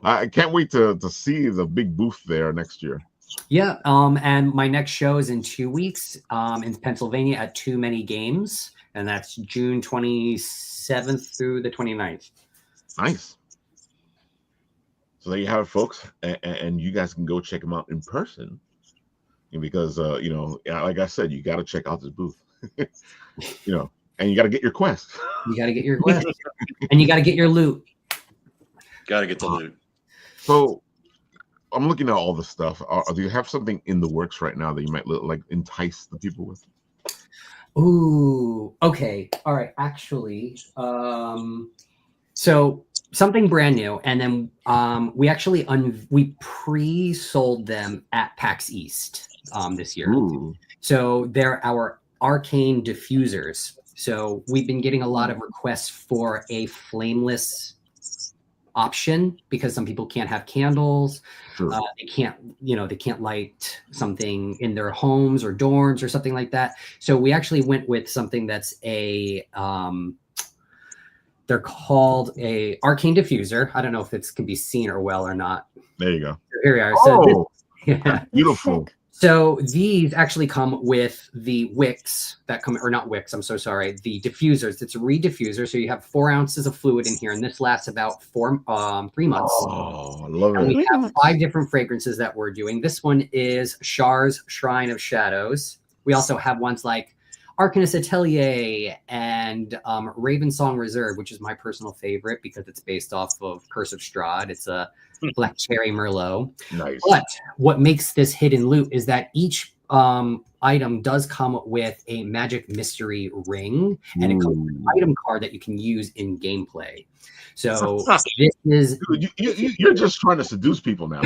I can't wait to see the big booth there next year. Yeah, and my next show is in 2 weeks in Pennsylvania at Too Many Games, and that's June 27th through the 29th. Nice. So there you have it, folks, and you guys can go check them out in person, because like I said, you got to check out this booth, and you got to get your quest. You got to get your quest, and you got to get your loot. Got to get the loot. So I'm looking at all the stuff. Do you have something in the works right now that you might like entice the people with? Ooh, okay, all right. Actually, so something brand new, and then we actually we pre-sold them at PAX East this year. Ooh. So they're our arcane diffusers. So we've been getting a lot of requests for a flameless option, because some people can't have candles. Sure. They can't light something in their homes or dorms or something like that. So we actually went with something that's they're called a arcane diffuser. I don't know if it can be seen or not. There you go. Here we are. Oh, yeah. Beautiful. So these actually come with the wicks that come, or not wicks, I'm so sorry, the diffusers. It's a reed diffuser. So you have 4 ounces of fluid in here, and this lasts about 3 months. Oh, I love And it. we have 5 different fragrances that we're doing. This one is Char's Shrine of Shadows. We also have ones like Arcanist Atelier and Raven Song Reserve, which is my personal favorite because it's based off of Curse of Strahd. It's a Black Cherry Merlot. Nice. But what makes this hidden loot is that each item does come with a magic mystery ring and it comes with an item card that you can use in gameplay. So this is you're just trying to seduce people now.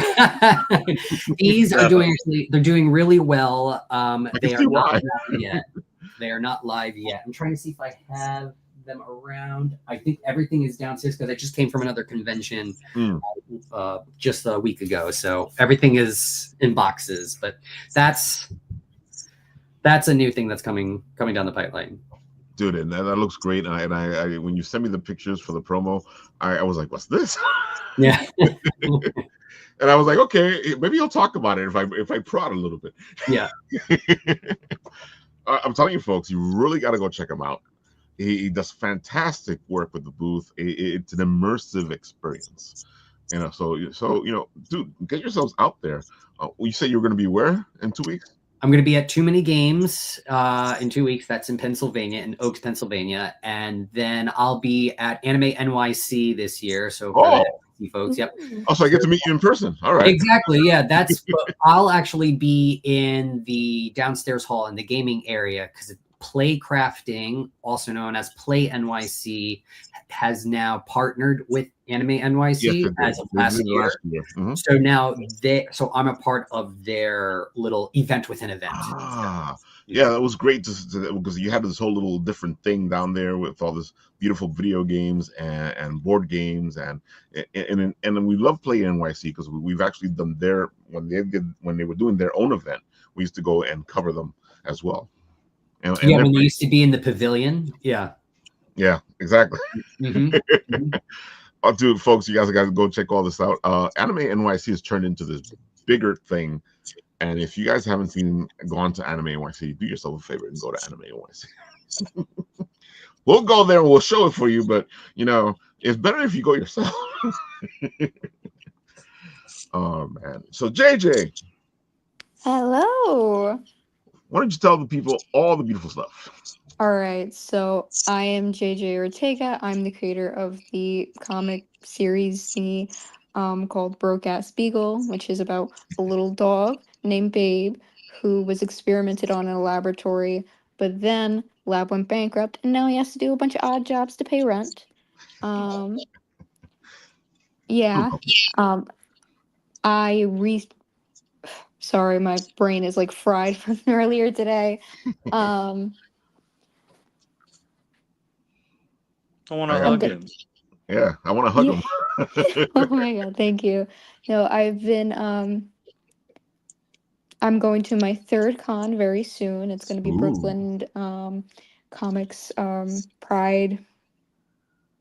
These are they're doing really well. They are not live yet. They are not live yet. I'm trying to see if I have them around. I think everything is downstairs because I just came from another convention just a week ago. So everything is in boxes, but that's a new thing that's coming down the pipeline. Dude, and that looks great. And I when you sent me the pictures for the promo, I was like, "What's this?" Yeah. And I was like, "Okay, maybe you'll talk about it if I prod a little bit." Yeah. I'm telling you, folks, you really got to go check him out. He does fantastic work with the booth. It's an immersive experience, So dude, get yourselves out there. You say you're going to be where in 2 weeks? I'm going to be at Too Many Games in 2 weeks. That's in Pennsylvania, in Oaks, Pennsylvania, and then I'll be at Anime NYC this year. So for the folks, yep. Oh, so I get to meet you in person. All right. Exactly. Yeah, I'll actually be in the downstairs hall in the gaming area because Play Crafting, also known as Play NYC, has now partnered with Anime NYC as of last year. Mm-hmm. So now I'm a part of their little event within event. Yeah, that was great because you had this whole little different thing down there with all this beautiful video games and board games and we love Play NYC because we've actually done their when they were doing their own event, we used to go and cover them as well. And when they used to be in the pavilion. Yeah, exactly. Mm-hmm. Oh, dude, folks, you guys got to go check all this out. Anime NYC has turned into this bigger thing. And if you guys haven't gone to Anime NYC, do yourself a favor and go to Anime NYC. We'll go there and we'll show it for you, but it's better if you go yourself. Oh man. So JJ. Hello. Why don't you tell the people all the beautiful stuff? All right, so I am JJ Ortega. I'm the creator of the comic series thingy called Broke Ass Beagle, which is about a little dog named Babe who was experimented on in a laboratory, but then lab went bankrupt and now he has to do a bunch of odd jobs to pay rent. Sorry, my brain is like fried from earlier today. I want to hug him. Yeah, I want to hug him. Oh my god, thank you. No, I've been I'm going to my 3rd con very soon. It's going to be Brooklyn Comics Pride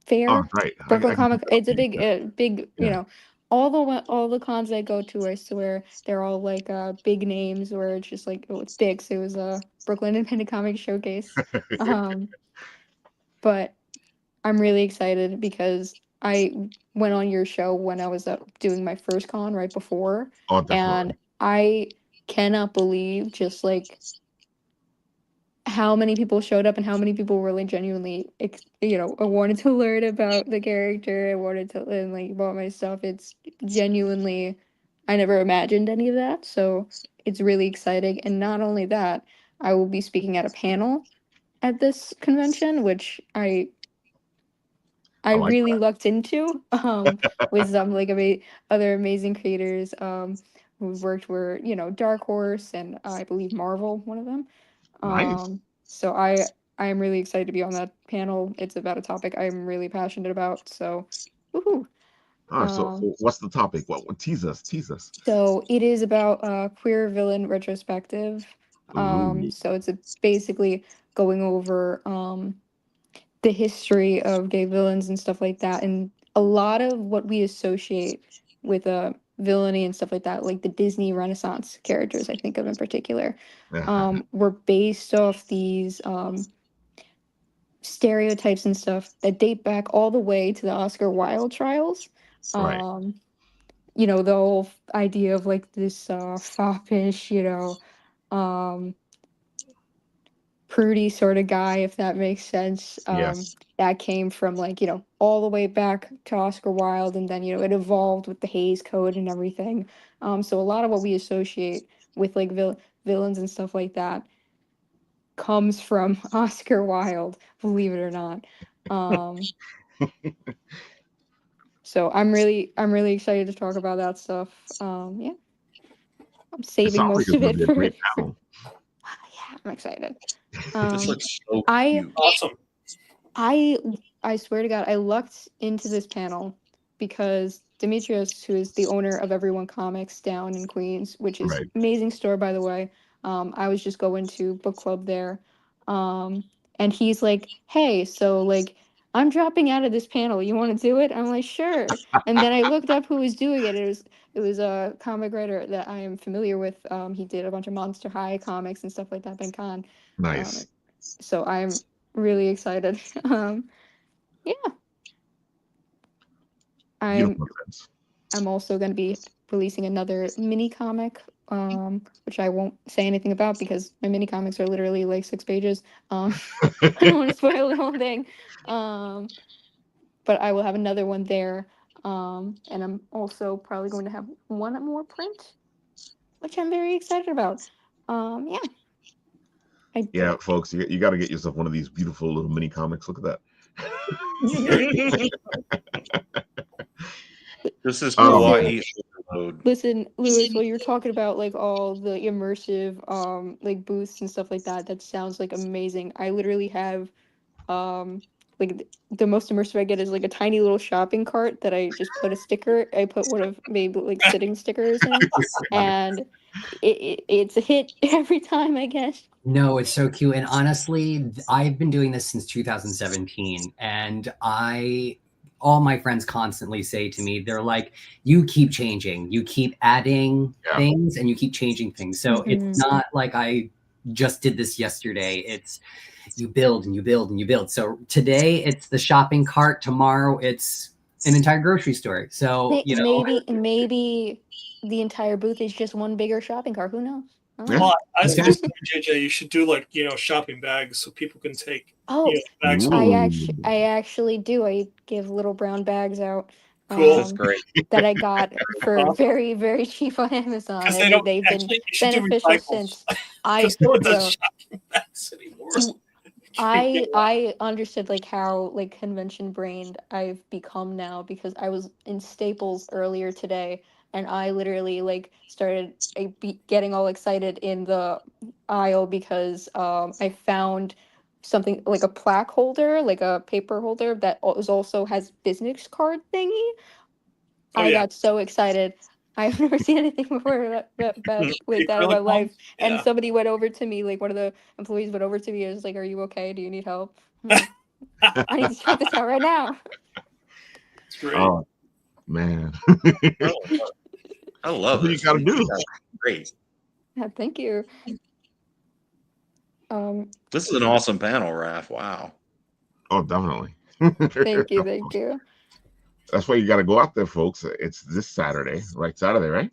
Fair. Oh, right. Brooklyn Comic. It's a big, all the cons I go to, I swear, they're all like big names where it's just like it's big. So it was a Brooklyn Independent Comics Showcase. But I'm really excited because I went on your show when I was doing my first con right before. Oh, definitely. And I cannot believe just like how many people showed up and how many people really genuinely, wanted to learn about the character. I wanted to learn like about my stuff. It's genuinely, I never imagined any of that. So it's really exciting. And not only that, I will be speaking at a panel at this convention, which I really looked into with some like other amazing creators who worked were Dark Horse and I believe Marvel, one of them. Nice. So I am really excited to be on that panel. It's about a topic I'm really passionate about. So, woohoo! So what's the topic? What tease us? So it is about queer villain retrospective. So it's basically going over the history of gay villains and stuff like that, and a lot of what we associate with villainy and stuff like that, like the Disney Renaissance characters I think of in particular, Yeah. were based off these stereotypes and stuff that date back all the way to the Oscar Wilde trials. Right. You know, the whole idea of like this foppish, you know, prudy sort of guy, if that makes sense. Yes. That came from like, you know, all the way back to Oscar Wilde, and then, you know, it evolved with the Hays Code and everything. So a lot of what we associate with like villains and stuff like that comes from Oscar Wilde, believe it or not. So I'm really excited to talk about that stuff. Yeah, I'm It saving sounds like most it's of gonna it be a for great it. panel. Yeah, I'm excited. This looks so I cute. Awesome. I swear to God, I lucked into this panel because Demetrius, who is the owner of Everyone Comics down in Queens, which is Right. amazing store by the way. I was just going to book club there, and he's like, "Hey, so like, I'm dropping out of this panel. You want to do it?" I'm like, "Sure." And then I looked up who was doing it. It was a comic writer that I am familiar with. He did a bunch of Monster High comics and stuff like that. Ben Kahn. Nice. So I'm really excited. Yeah, Beautiful I'm events. I'm also going to be releasing another mini comic, which I won't say anything about because my mini comics are literally like 6 pages. I don't want to spoil the whole thing. Um, but I will have another one there. And I'm also probably going to have one more print, which I'm very excited about. Yeah, I Yeah, folks, you got to get yourself one of these beautiful little mini comics. Look at that. This is Um, kawaii overload. listen, Lewis, while you're talking about like all the immersive like booths and stuff like that, that sounds like amazing. I literally have like the most immersive I get is like a tiny little shopping cart that I just put a sticker. I put one of maybe like sitting stickers in, and it's a hit every time, I guess. No, it's so cute. And honestly, I've been doing this since 2017. And all my friends constantly say to me, they're like, you keep changing, you keep adding Yeah. things and you keep changing things. So it's Mhm. not like I just did this yesterday. It's you build and you build and you build. So today it's the shopping cart. Tomorrow it's an entire grocery store. So, you know, Maybe the entire booth is just one bigger shopping cart. Who knows? I don't Yeah. know. Well, I Exactly. suggest JJ, you should do like shopping bags so people can take Oh, bags. Ooh. I actually do. I give little brown bags out. Cool. That's great. That I got for Awesome. very, very cheap on Amazon, Because they and don't they've been actually. You should do beneficial recycles. since. Because no one Yo, does shopping bags anymore. I understood like how like convention brained I've become now because I was in Staples earlier today, and I literally like started getting all excited in the aisle because I found something like a plaque holder, like a paper holder that also has business card thingy. Oh I yeah, got so excited. I've never seen anything before like that in my acrylic one. life. And Yeah. somebody went over to me, like one of the employees went over to me and was like, "Are you okay? Do you need help?" I'm like, I need to check this out right now. It's great. Oh man. I love That's what you this. got to do. That's great. Yeah, thank you. This is an awesome panel, Raph. Wow. Oh, definitely. Thank you, thank you. That's why you got to go out there, folks. It's this Saturday, right? Saturday, right?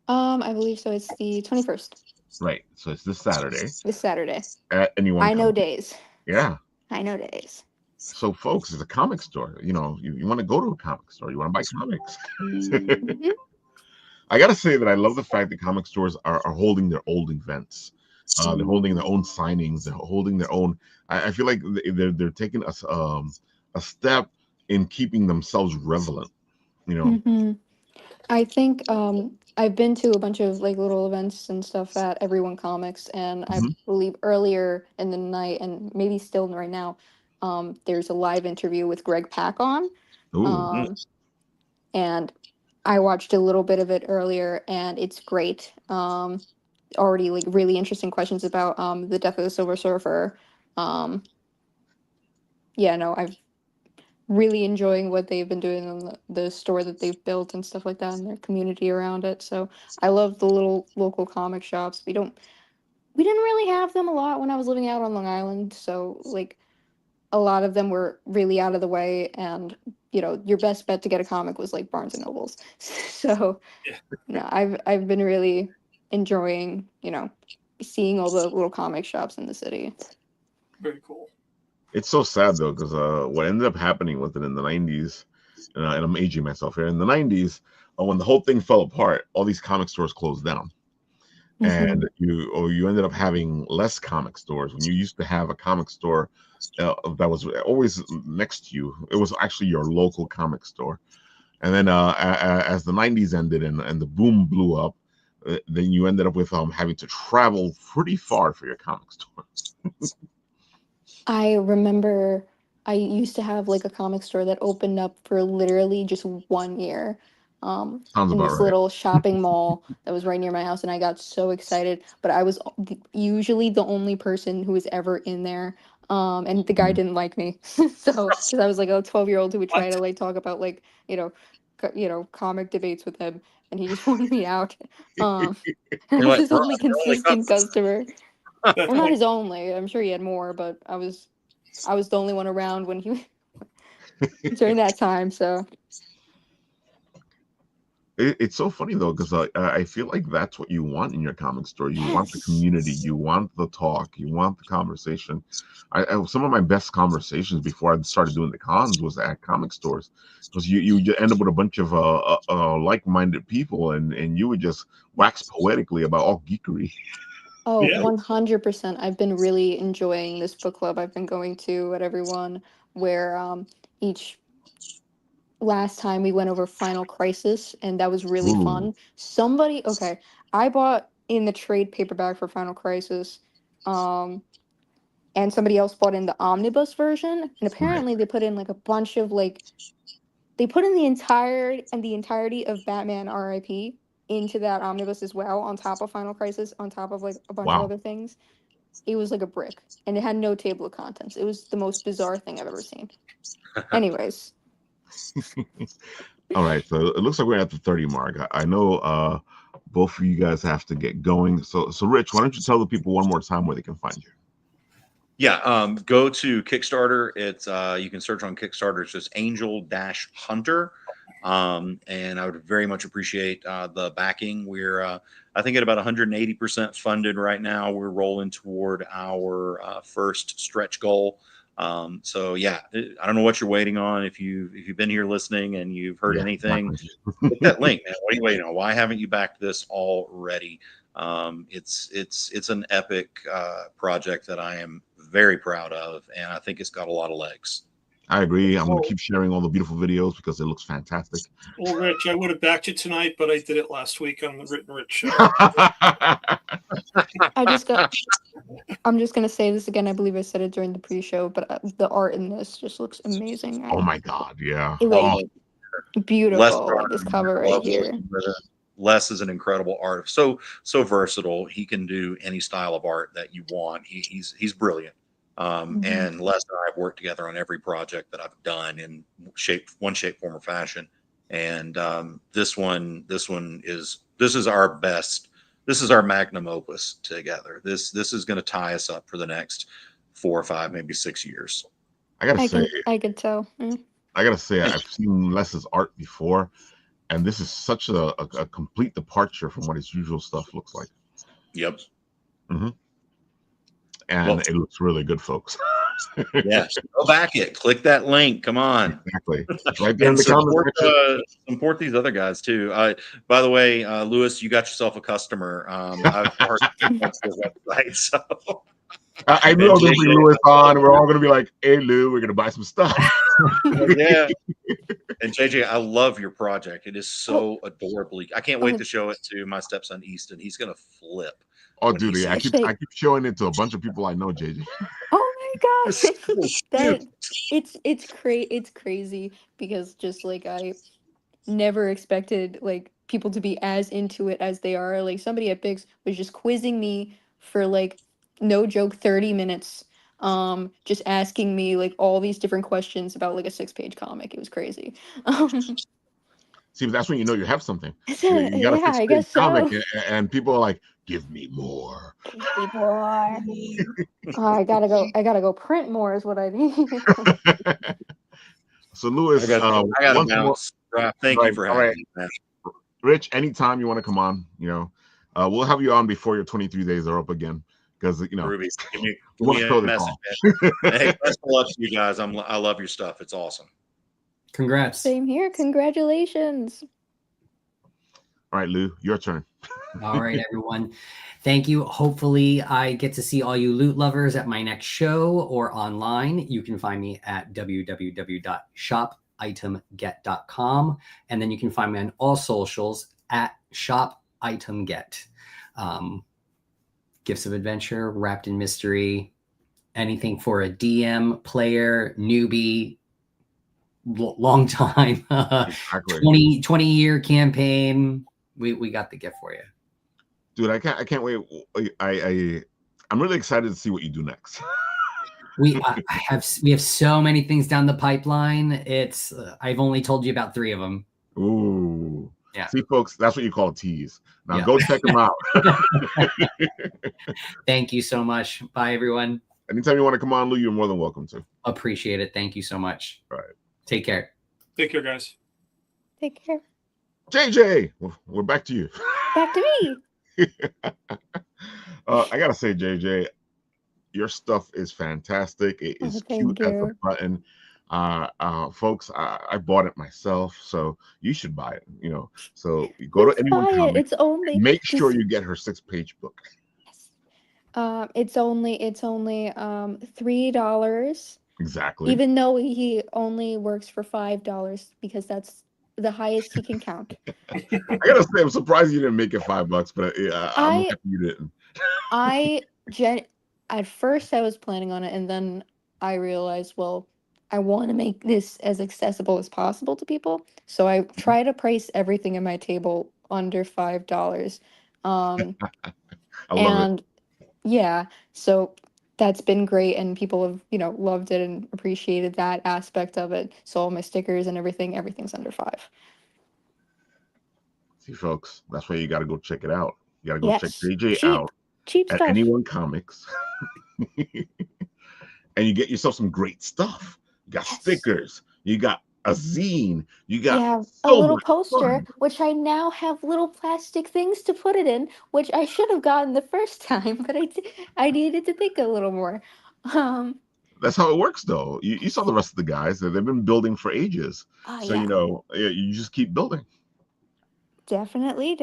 I believe so. It's the 21st. Right. So it's this Saturday This Saturday. at anyone. I know days. Yeah. I know days. So, folks, it's a comic store. You want to go to a comic store. You want to buy comics. Mhm. I got to say that I love the fact that comic stores are holding their old events. They're holding their own signings. They're holding their own. I feel like they're taking a step in keeping themselves relevant. Mhm. I think I've been to a bunch of like little events and stuff at Everyone Comics, and I Mhm. believe earlier in the night, and maybe still right now, there's a live interview with Greg Pak on, Ooh, um, and I watched a little bit of it earlier, and it's great. Already like really interesting questions about the death of the Silver Surfer. Um, yeah, no, really enjoying what they've been doing on the store that they've built and stuff like that, and their community around it. So I love the little local comic shops. We didn't really have them a lot when I was living out on Long Island, so like a lot of them were really out of the way, and your best bet to get a comic was like Barnes and Nobles. So Yeah. I've been really enjoying seeing all the little comic shops in the city. Very cool. It's so sad though, because what ended up happening with it in the 90s, and I'm aging myself here, in the 90s, when the whole thing fell apart, all these comic stores closed down. And you ended up having less comic stores. When you used to have a comic store that was always next to you, it was actually your local comic store. And then as the 90s ended and the boom blew up, then you ended up with having to travel pretty far for your comic store. I remember I used to have like a comic store that opened up for literally just 1 year. Sounds In about this right. little shopping mall that was right near my house, and I got so excited. But I was usually the only person who was ever in there, and the guy didn't like me. So because I was like a 12-year-old who would try What? to like talk about like comic debates with him, and he just wanted me out. I You're was like, his bro, only I'm the only consistent customer. That's Well, not like, his only. I'm sure he had more, but I was the only one around when he during that time. So It's so funny though, because I feel like that's what you want in your comic store. You want the yes. community, you want the talk, you want the conversation. Some of my best conversations before I started doing the cons was at comic stores, because you end up with a bunch of like-minded people, and you would just wax poetically about all geekery. Oh, yeah. 100%. I've been really enjoying this book club I've been going to at everyone, where each last time we went over Final Crisis, and that was really Ooh, fun. Okay, I bought in the trade paperback for Final Crisis, um, and somebody else bought in the omnibus version, and right. apparently they put in like a bunch of like they put in the entirety of Batman RIP into that omnibus as well, on top of Final Crisis, on top of like a bunch of Wow. other things. It was like a brick, and it had no table of contents. It was the most bizarre thing I've ever seen. Anyways, All right, so it looks like we're at the 30 mark. I know both of you guys have to get going. So Rich, why don't you tell the people one more time where they can find you? Yeah, go to Kickstarter. It's you can search on Kickstarter. It's just Angel-Hunter, and I would very much appreciate the backing. We're I think at about 180% funded right now. We're rolling toward our first stretch goal. So yeah, I don't know what you're waiting on. If you've been here listening and you've heard Yeah, anything, exactly. hit that link, man. What are you waiting on? Why haven't you backed this already? It's an epic project that I am very proud of, and I think it's got a lot of legs. I agree. I'm going to oh, keep sharing all the beautiful videos because it looks fantastic. well, Rich, I would have backed you tonight, but I did it last week on the Written Rich show. I just got. I'm just gonna say this again. I believe I said it during the pre-show, but the art in this just looks amazing. Oh my God, yeah. It Oh, looks Les beautiful. Like this Garner, cover I right love here. working with him. Les is an incredible artist, so versatile. He can do any style of art that you want. He's brilliant. Mhm. And Les and I have worked together on every project that I've done in one shape, form, or fashion. And this is our best. This is our magnum opus together. This is going to tie us up for the next 4 or 5, maybe 6 years. I gotta say, I could tell. Mm. I've seen Les's art before, and this is such a complete departure from what his usual stuff looks like. Yep. Hmm. And Well, it looks really good, folks. yes. Go back it. Click that link. Come on. Exactly. It's right there in And the comment section. support these other guys too. By the way, Lewis, you got yourself a customer. I've already went to the website, so I knew I and was going to bring JJ, Lewis on, and we're all going to be like, "Hey, Lou, we're going to buy some stuff." yeah, and JJ, I love your project. It is Oh, so adorably. I can't wait oh, to show it to my stepson Easton. He's gonna flip Oh, when he dude, yeah, sees it. say, I keep showing it to a bunch of people I know, JJ. oh my It's gosh, so that cute. it's crazy because just like I never expected like people to be as into it as they are. Like somebody at Bix was just quizzing me for like no joke 30 minutes just asking me like all these different questions about like a 6-page comic. It was crazy. See, that's when you know you have something. So, You got a yeah, I 6-page guess comic, so. and people are like, "Give me more." People are. I gotta go print more is what I need. So, Lewis, I got to once more, bounce. Thank you right? for All having right, me, man. Rich. Anytime you want to come on, we'll have you on before your 23 days are up again, because Ruby, give we me want to a throw this message, off. man. Hey, best of luck to you guys. I love your stuff. It's awesome. Congrats. Same here. Congratulations. All right, Lou, your turn. All right, everyone. Thank you. Hopefully, I get to see all you loot lovers at my next show or online. You can find me at www.shopitemget.com. And then you can find me on all socials at shopitemget. Gifts of adventure, wrapped in mystery, anything for a DM, player, newbie, long time, Exactly. 20-year campaign. We got the gift for you. Dude, I can't wait. I'm really excited to see what you do next. We have so many things down the pipeline. It's I've only told you about 3 of them. Ooh. Yeah. See, folks, that's what you call a tease. Now Yeah. go check them out. Thank you so much. Bye, everyone. Anytime you want to come on, Lou, you're more than welcome to. Appreciate it. Thank you so much. All right. Take care. Take care, guys. Take care. JJ, we're back to you. Back to me. I gotta say, JJ, your stuff is fantastic. It is cute as a button. Folks, I bought it myself, so you should buy it. So you go to anyone comic. It's only make sure you get her 6-page book. It's only $3. Exactly. Even though he only works for $5 because that's the highest he can count. I gotta say, I'm surprised you didn't make it $5, but I'm happy you didn't. At first I was planning on it, and then I realized, well, I want to make this as accessible as possible to people, so I try to price everything in my table under $5. I love and it. Yeah, so that's been great, and people have loved it and appreciated that aspect of it. So all my stickers and everything's under 5. See, folks, that's why you got to go check it out. You got to go check JJ out cheap at stuff. Anyone Comics, and you get yourself some great stuff. You got stickers. You got a zine. You got a little poster, which I now have little plastic things to put it in, which I should have gotten the first time, but I needed to think a little more. That's how it works, though. You saw the rest of the guys; they've been building for ages. So you just keep building. Definitely.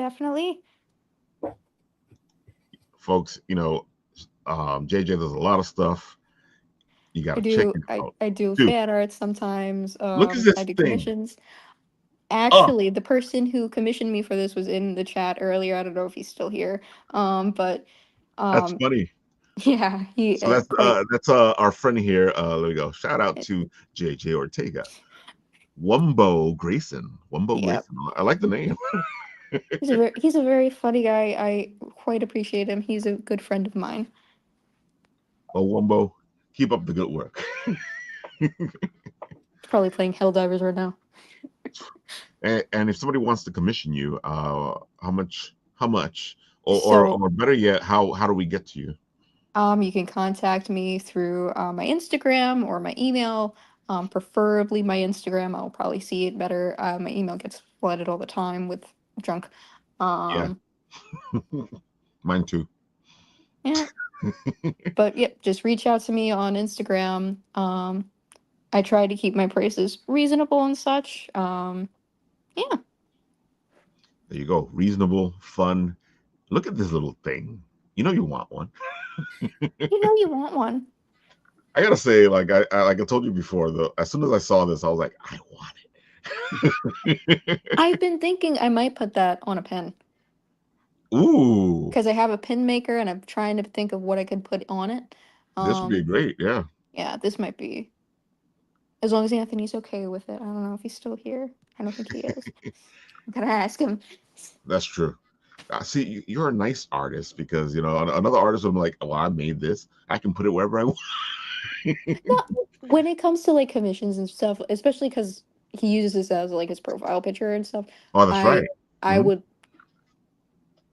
Folks, JJ does a lot of stuff. You gotta check it out. I do fan art sometimes. Look at this I do thing. Commissions. Actually, the person who commissioned me for this was in the chat earlier. I don't know if he's still here. But that's funny. Yeah, so that's our friend here. There we go. Shout out to JJ Ortega. Wumbo Grayson. Grayson. I like the name. He's a very funny guy. I quite appreciate him. He's a good friend of mine. Oh, Wumbo, keep up the good work. Probably playing Helldivers right now. And if somebody wants to commission you, how much? Or better yet, how do we get to you? You can contact me through my Instagram or my email. Preferably my Instagram. I'll probably see it better. My email gets flooded all the time with junk. Yeah. Mine too. Yeah. But just reach out to me on Instagram. I try to keep my prices reasonable and such. Yeah. There you go. Reasonable, fun. Look at this little thing. You want one. You want one. I gotta say, like I told you before, though, as soon as I saw this, I was like, I want it. I've been thinking I might put that on a pen. Ooh. Because I have a pin maker, and I'm trying to think of what I could put on it. This would be great, yeah. Yeah, this might be. As long as Anthony's okay with it. I don't know if he's still here. I don't think he is. I'm gonna ask him. That's true. See, you're a nice artist, because another artist would be like, "Oh, I made this. I can put it wherever I want." When it comes to like commissions and stuff, especially because he uses this as like his profile picture and stuff. Oh, that's right. I would.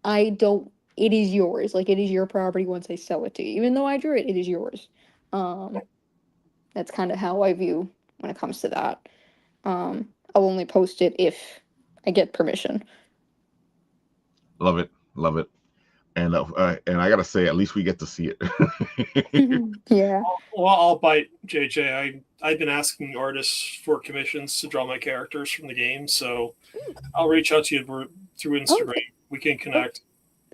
I don't. It is yours. Like it is your property once I sell it to you. Even though I drew it, it is yours. That's kind of how I view when it comes to that. I'll only post it if I get permission. Love it, love it. And I gotta say, at least we get to see it. Yeah. Well, I'll bite, JJ. I've been asking artists for commissions to draw my characters from the game, so I'll reach out to you through Instagram. Okay. We can connect.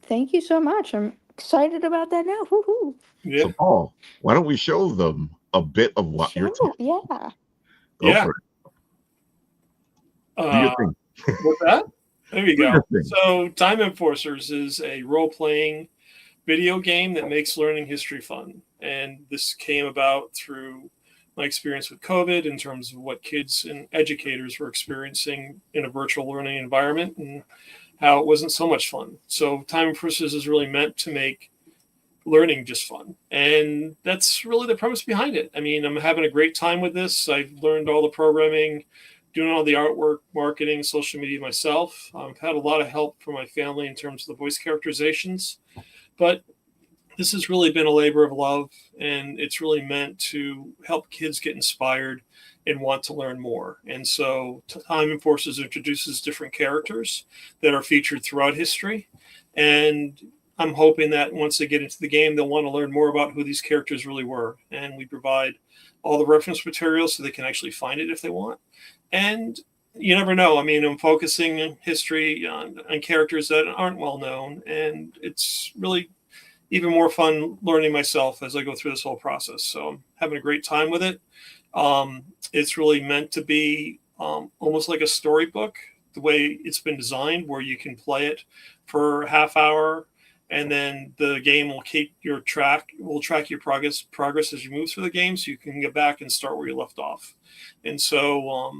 Thank you so much. I'm excited about that now. Woo-hoo. Yeah. So, Paul, why don't we show them a bit of what you're talking? Yeah. Go for it. Do your thing. What's that? There you go. So Time Enforcers is a role-playing video game that makes learning history fun. And this came about through my experience with COVID in terms of what kids and educators were experiencing in a virtual learning environment and how it wasn't so much fun. So Time Enforcers is really meant to make learning just fun. And that's really the premise behind it. I mean, I'm having a great time with this. I've learned all the programming, doing all the artwork, marketing, social media myself. I've had a lot of help from my family in terms of the voice characterizations. But this has really been a labor of love, and it's really meant to help kids get inspired and want to learn more. And so Time Enforcers introduces different characters that are featured throughout history. And I'm hoping that once they get into the game, they'll want to learn more about who these characters really were. And we provide all the reference materials so they can actually find it if they want. And you never know. I mean, I'm focusing in history on characters that aren't well known. And it's really even more fun learning myself as I go through this whole process. So I'm having a great time with it. It's really meant to be almost like a storybook, the way it's been designed, where you can play it for a half hour, and then the game will keep your track, will track your progress as you move through the game, so you can get back and start where you left off. And so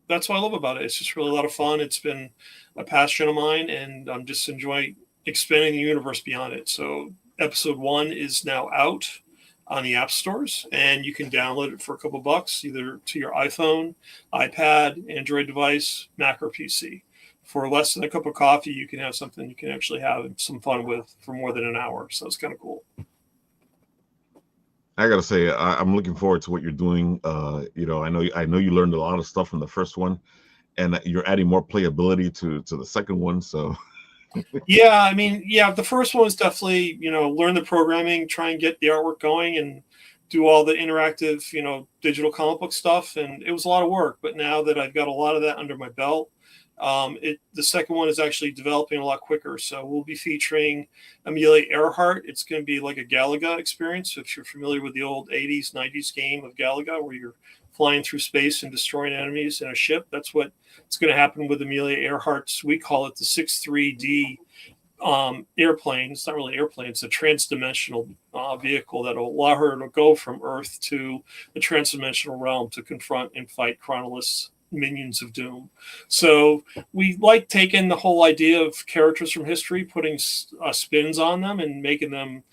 that's what I love about it. It's just really a lot of fun. It's been a passion of mine, and I'm just enjoying expanding the universe beyond it. So episode 1 is now out on the app stores, and you can download it for a couple bucks, either to your iPhone, iPad, Android device, Mac, or PC. For less than a cup of coffee, you can have something you can actually have some fun with for more than an hour. So it's kind of cool. I gotta say, I'm looking forward to what you're doing. You know, I know you learned a lot of stuff from the first one, and you're adding more playability to the second one. So yeah, I mean, yeah, the first one was definitely, you know, learn the programming, try and get the artwork going, and do all the interactive, you know, digital comic book stuff. And it was a lot of work. But now that I've got a lot of that under my belt, the second one is actually developing a lot quicker. So we'll be featuring Amelia Earhart. It's going to be like a Galaga experience. If you're familiar with the old 80s, 90s game of Galaga, where you're flying through space and destroying enemies in a ship, that's what it's going to happen with Amelia Earhart's. We call it the 6-3D airplane. It's not really an airplane. It's a trans-dimensional vehicle that will allow her to go from Earth to the trans-dimensional realm to confront and fight Chronolith's minions of doom. So we like taking the whole idea of characters from history, putting spins on them and making them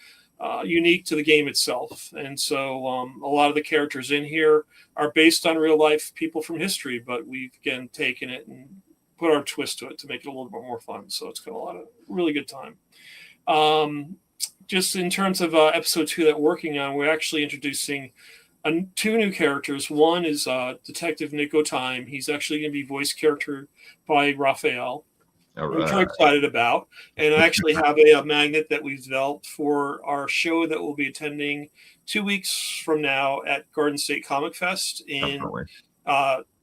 unique to the game itself. And so a lot of the characters in here are based on real life people from history, but we've again taken it and put our twist to it to make it a little bit more fun. So it's got a lot of really good time. Just in terms of episode 2 that we're working on, we're actually introducing 2 new characters. One is Detective Nico Time. He's actually going to be voice character by Raphael, which I'm excited about. And I actually have a magnet that we've developed for our show that we'll be attending 2 weeks from now at Garden State Comic Fest in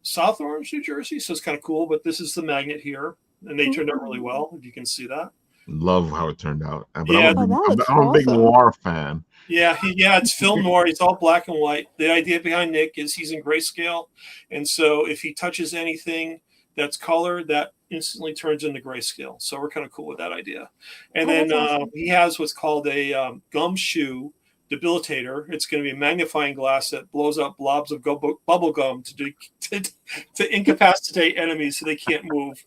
South Orange, New Jersey. So it's kind of cool. But this is the magnet here, and they turned out really well, if you can see that. Love how it turned out. But yeah, I'm a big noir fan. Yeah, it's film noir. It's all black and white. The idea behind Nick is he's in grayscale, and so if he touches anything that's color, that instantly turns into grayscale. So we're kind of cool with that idea. And then awesome. He has what's called a gumshoe debilitator. It's going to be a magnifying glass that blows up blobs of bubble gum to incapacitate enemies so they can't move.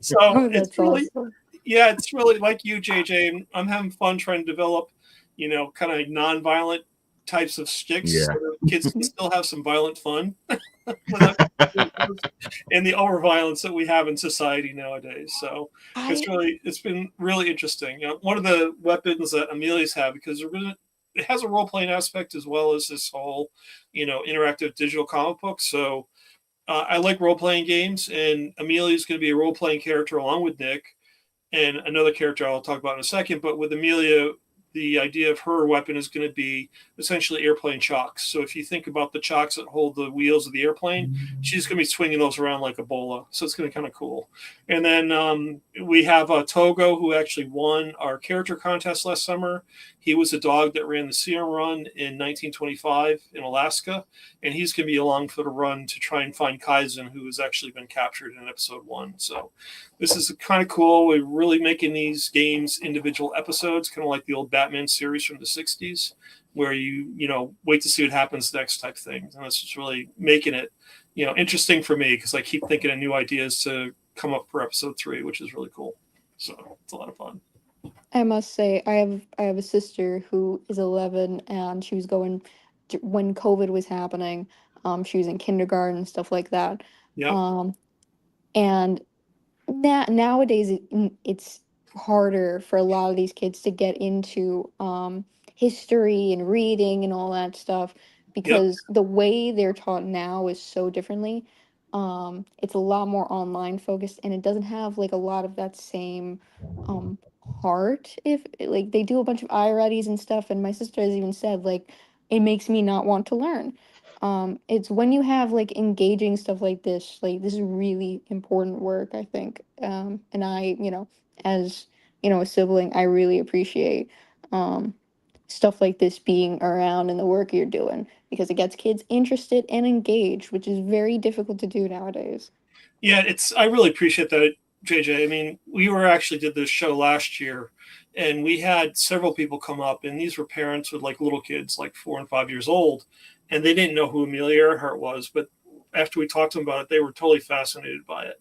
So it's really awesome. Yeah, it's really like you, JJ. I'm having fun trying to develop, you know, kind of nonviolent types of sticks Yeah. so kids can still have some violent fun and the over-violence that we have in society nowadays. So it's been really interesting. One of the weapons that Amelia's have, because it has a role-playing aspect as well as this whole, interactive digital comic book. So I like role-playing games, and Amelia's going to be a role-playing character along with Nick and another character I'll talk about in a second. But with Amelia, the idea of her weapon is going to be essentially airplane chocks. So if you think about the chocks that hold the wheels of the airplane, she's going to be swinging those around like a bola. So it's going to be kind of cool. And then we have Togo, who actually won our character contest last summer. He was a dog that ran the Serum Run in 1925 in Alaska, and he's going to be along for the run to try and find Kaizen, who has actually been captured in episode 1. So this is kind of cool. We're really making these games individual episodes, kind of like the old Batman series from the 60s, where you wait to see what happens next type thing. And that's just really making it, interesting for me, because I keep thinking of new ideas to come up for episode 3, which is really cool. So it's a lot of fun. I must say, I have a sister who is 11, and she was going when COVID was happening. She was in kindergarten and stuff like that. Yeah. And nowadays it's harder for a lot of these kids to get into history and reading and all that stuff, because the way they're taught now is so differently. It's a lot more online focused, and it doesn't have like a lot of that same heart. If like they do a bunch of iReadies and stuff, and my sister has even said like it makes me not want to learn. It's when you have like engaging stuff like this is really important work, I think. And I, as a sibling, I really appreciate stuff like this being around and the work you're doing, because it gets kids interested and engaged, which is very difficult to do nowadays. Yeah, I really appreciate that, JJ. I mean, we actually did this show last year, and we had several people come up, and these were parents with like little kids, like 4 and 5 years old, and they didn't know who Amelia Earhart was, but after we talked to them about it, they were totally fascinated by it.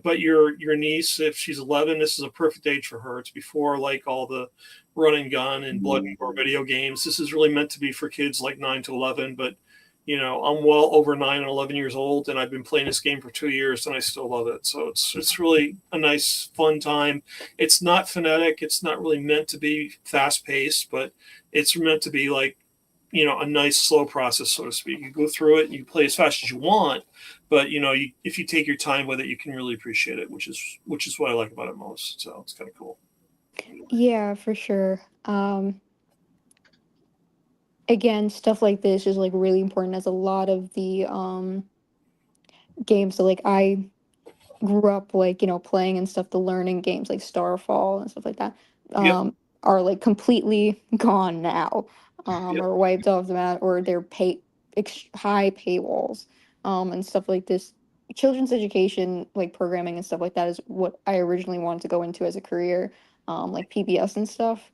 But your niece, if she's 11, this is a perfect age for her. It's before like all the run and gun and blood and gore video games. This is really meant to be for kids like 9 to 11, but I'm well over 9 and 11 years old, and I've been playing this game for 2 years, and I still love it. So it's really a nice, fun time. It's not frenetic. It's not really meant to be fast paced, but it's meant to be like, a nice, slow process, so to speak. You go through it and you play as fast as you want, but if you take your time with it, you can really appreciate it, which is what I like about it most. So it's kind of cool. Yeah, for sure. Again, stuff like this is like really important, as a lot of the games. So like I grew up like playing and stuff, the learning games like Starfall and stuff like that are like completely gone now, or wiped off the map, or they're high paywalls and stuff like this. Children's education, like programming and stuff like that, is what I originally wanted to go into as a career, like PBS and stuff.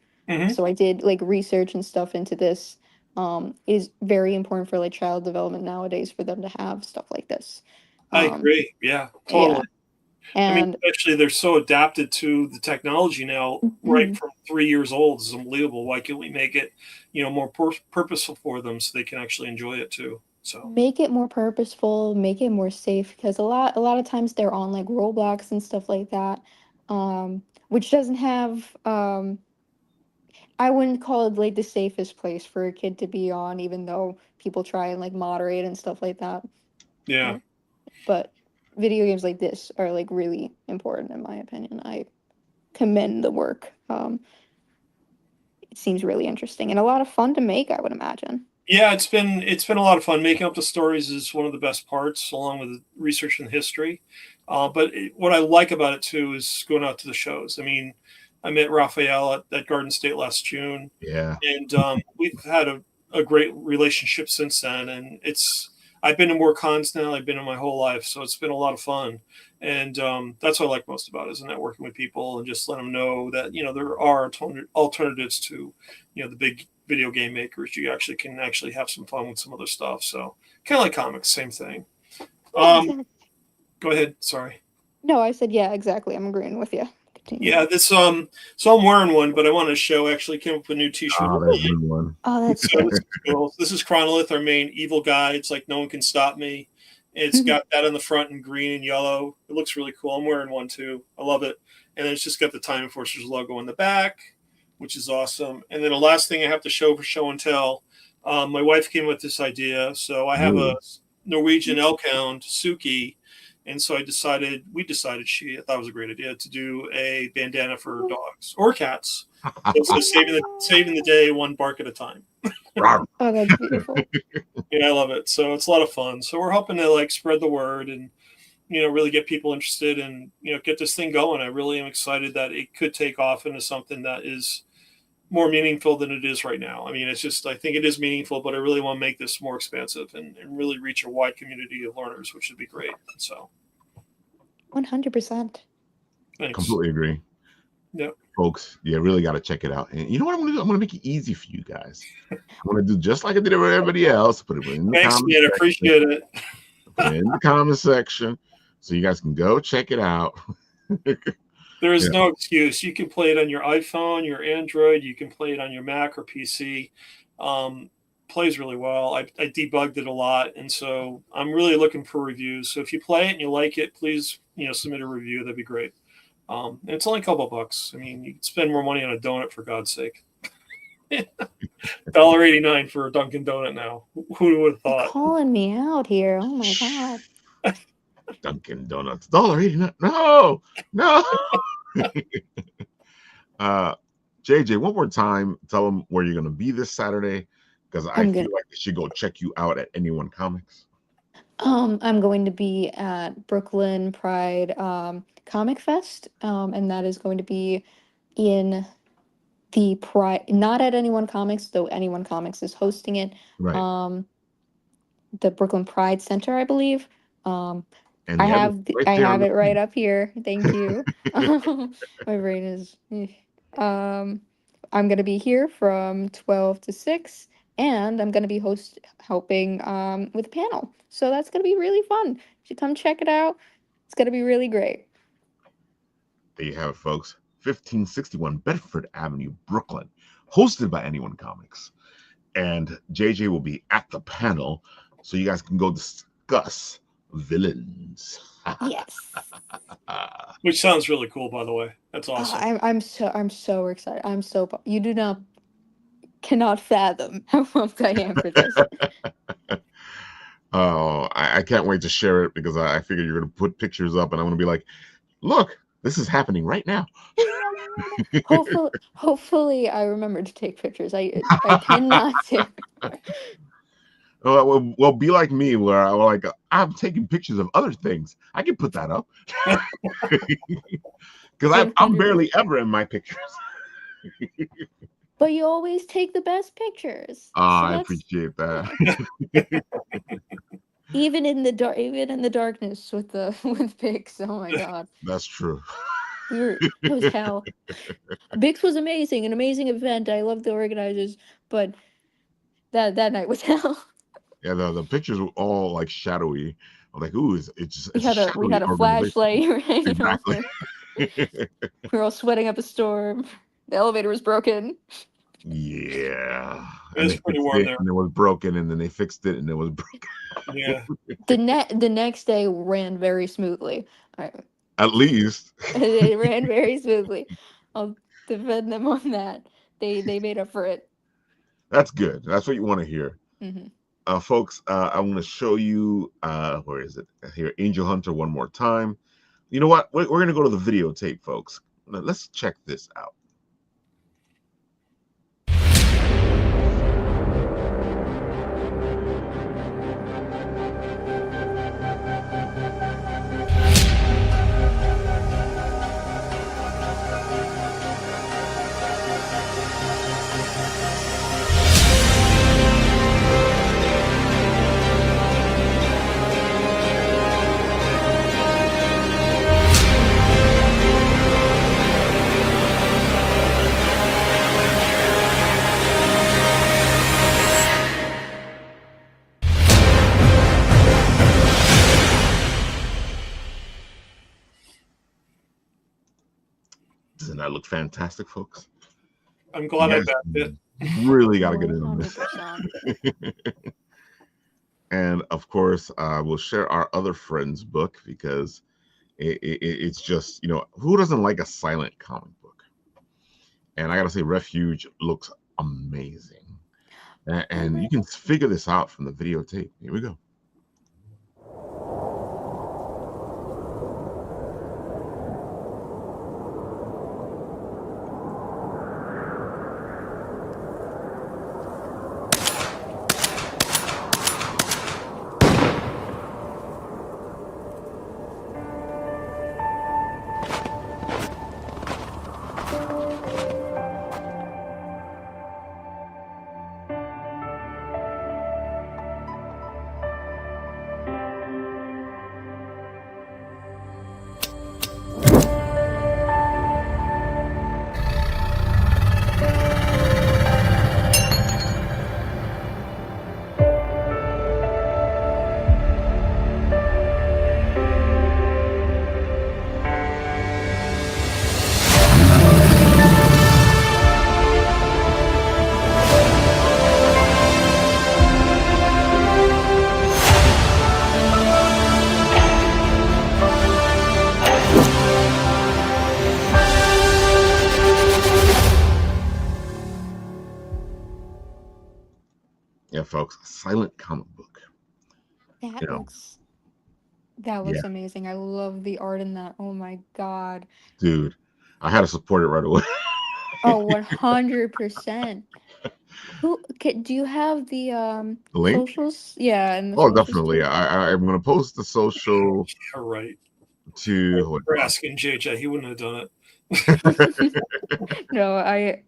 So I did like research and stuff into this. It is very important for like child development nowadays for them to have stuff like this. I agree. Yeah, totally. Yeah. And actually, they're so adapted to the technology now, right from 3 years old. It's unbelievable. Why can't we make it, more purposeful for them so they can actually enjoy it too? So make it more purposeful, make it more safe, because a lot of times they're on like Roblox and stuff like that, which doesn't have I wouldn't call it like the safest place for a kid to be on, even though people try and like moderate and stuff like that. Yeah. But video games like this are like really important in my opinion. I commend the work. It seems really interesting and a lot of fun to make, I would imagine. Yeah, it's been a lot of fun. Making up the stories is one of the best parts, along with research and history. But what I like about it too is going out to the shows. I mean, I met Raphael at Garden State last June. Yeah. And we've had a great relationship since then. And I've been to more cons now. I've been in my whole life, so it's been a lot of fun. And that's what I like most about it, is networking with people and just let them know that there are alternatives to the big video game makers. You can have some fun with some other stuff. So kind of like comics, same thing. Exactly. Go ahead. Sorry. No, I said yeah, exactly. I'm agreeing with you. Yeah, this so I'm wearing one, but I want to show actually came up with a new T-shirt. Oh, that's a good one. Oh, that's so this is cool. This is Chronolith, our main evil guy. It's like no one can stop me. It's got that on the front in green and yellow. It looks really cool. I'm wearing one too. I love it. And then it's just got the Time Enforcers logo in the back, which is awesome. And then the last thing I have to show for show and tell, my wife came with this idea. So I have a Norwegian elk hound, Suki. And so we decided, I thought it was a great idea to do a bandana for dogs or cats. So saving the day, one bark at a time. Oh, that's beautiful. Yeah, I love it. So it's a lot of fun. So we're hoping to like spread the word and, really get people interested and, get this thing going. I really am excited that it could take off into something that is more meaningful than it is right now. I mean, it's just, I think it is meaningful, but I really want to make this more expansive and really reach a wide community of learners, which would be great. So 100%. Thanks. Completely agree. Yep. Folks, you really got to check it out. And you know what I'm going to do? I'm going to make it easy for you guys. I'm going to do just like I did with everybody else. Put it in the Thanks, comment man. Appreciate it. Put it in the comment section so you guys can go check it out. There is no excuse. You can play it on your iPhone, your Android. You can play it on your Mac or PC. Plays really well. I debugged it a lot, and so I'm really looking for reviews. So if you play it and you like it, please submit a review. That'd be great. And it's only a couple bucks. I mean, you can spend more money on a donut for God's sake. $1.89 for a Dunkin' Donut now. Who would have thought? You're calling me out here. Oh my God. Dunkin' Donuts, $1.89. No. JJ, one more time, tell them where you're going to be this Saturday, because I feel like they should go check you out at Anyone Comics. I'm going to be at Brooklyn Pride Comic Fest, and that is going to be in the Pride, not at Anyone Comics, though Anyone Comics is hosting it. Right. The Brooklyn Pride Center, I believe. And I have it right up here. Thank you. My brain is. I'm gonna be here from 12 to 6, and I'm gonna be helping with a panel. So that's gonna be really fun. You should come check it out. It's gonna be really great. There you have it, folks. 1561 Bedford Avenue, Brooklyn, hosted by Anyone Comics. And JJ will be at the panel, so you guys can go discuss villains. Yes. Which sounds really cool, by the way. That's awesome. I'm so excited. You cannot fathom how pumped I am for this. Oh, I can't wait to share it, because I figured you're going to put pictures up and I'm going to be like, look, this is happening right now. Hopefully I remember to take pictures. I tend not to. Well, be like me, where I'm taking pictures of other things. I can put that up because I'm barely ever in my pictures. But you always take the best pictures. I appreciate that. Even in the darkness with Bix. Oh my God. That's true. It was hell. Bix was amazing, an amazing event. I love the organizers, but that night was hell. Yeah, the pictures were all like shadowy. I'm like, ooh, we had a flashlight, right? Exactly. We were all sweating up a storm. The elevator was broken. Yeah. It was pretty warm there. And it was broken, and then they fixed it, and it was broken. Yeah. The next day ran very smoothly. At least. It ran very smoothly. I'll defend them on that. They made up for it. That's good. That's what you want to hear. Mm-hmm. Folks, I want to show you, where is it? Here, Angel Hunter one more time. You know what? We're going to go to the videotape, folks. Let's check this out. that look fantastic, folks? I'm glad I backed it. Really got to get in on 100%. this. And of course, we'll share our other friend's book because it's just, you know, who doesn't like a silent comic book? And I got to say, Refuge looks amazing. And you can figure this out from the videotape. Here we go. Yeah, folks, a silent comic book. That looks amazing. I love the art in that. Oh my god. Dude, I had to support it right away. Oh, 100%. Do you have the link? socials? Yeah, and the Oh, socials definitely. too. I'm going to post the social. All right. To We're asking JJ, he wouldn't have done it. No, I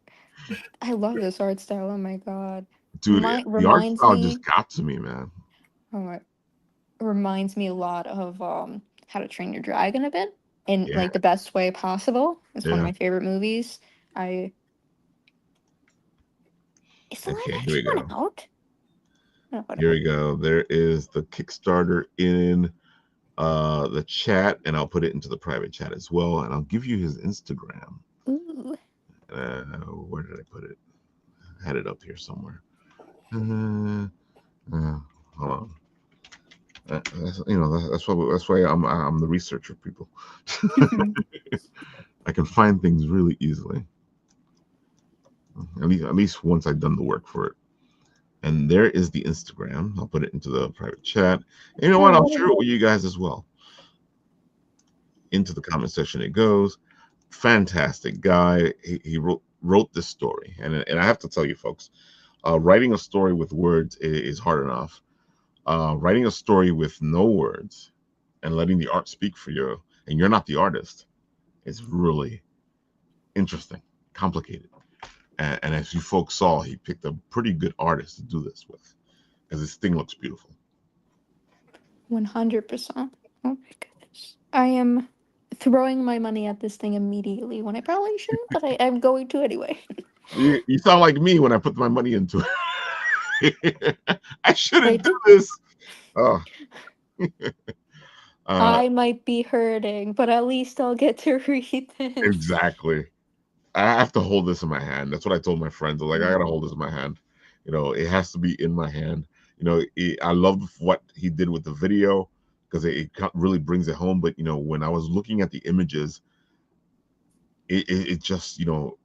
love this art style. Oh my god. Dude, the art style just got to me, man. Oh, it reminds me a lot of How to Train Your Dragon a bit, in like the best way possible. It's one of my favorite movies. Is the live action one out? Here we go. There is the Kickstarter in the chat, and I'll put it into the private chat as well, and I'll give you his Instagram. Ooh. Where did I put it? I had it up here somewhere. Hold on. That's why I'm the researcher, people. I can find things really easily. At least once I've done the work for it. And there is the Instagram. I'll put it into the private chat. And you know what? I'll share it with you guys as well. Into the comment section it goes. Fantastic guy. He wrote this story. And I have to tell you, folks, writing a story with words is hard enough. Writing a story with no words and letting the art speak for you, and you're not the artist, is really interesting, complicated. And as you folks saw, he picked a pretty good artist to do this with, because this thing looks beautiful. 100%. Oh my goodness. I am throwing my money at this thing immediately when I probably shouldn't, but I'm going to anyway. You sound like me when I put my money into it. I shouldn't do this. Oh. I might be hurting, but at least I'll get to read this. Exactly. I have to hold this in my hand. That's what I told my friends. I was like, I gotta hold this in my hand. You know, it has to be in my hand. You know, I love what he did with the video because it really brings it home. But you know, when I was looking at the images, it just, you know,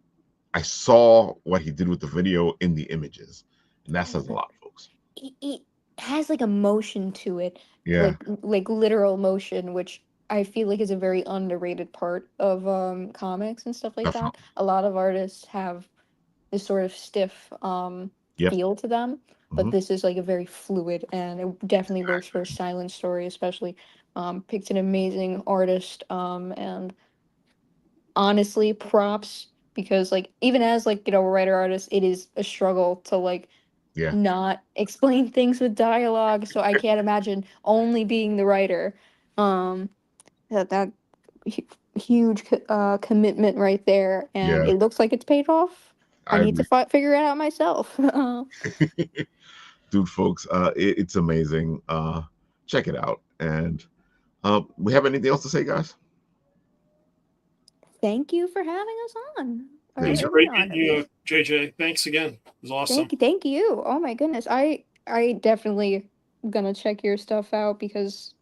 I saw what he did with the video in the images, and that says a lot, folks. It has like a motion to it, yeah, like literal motion, which I feel like is a very underrated part of comics and stuff like Definitely. that. A lot of artists have this sort of stiff feel to them, but this is like a very fluid, and it definitely works for a silent story, especially. Picked an amazing artist, and honestly, props, because like even as like, you know, a writer artist, it is a struggle to like not explain things with dialogue. So I can't imagine only being the writer. That huge commitment right there, and it looks like it's paid off. I need to figure it out myself. Dude, folks, it's amazing. Check it out. And we have anything else to say, guys? Thank you for having us on. It's great meeting you, JJ. Thanks again. It was awesome. Thank you. Oh my goodness. I definitely gonna check your stuff out because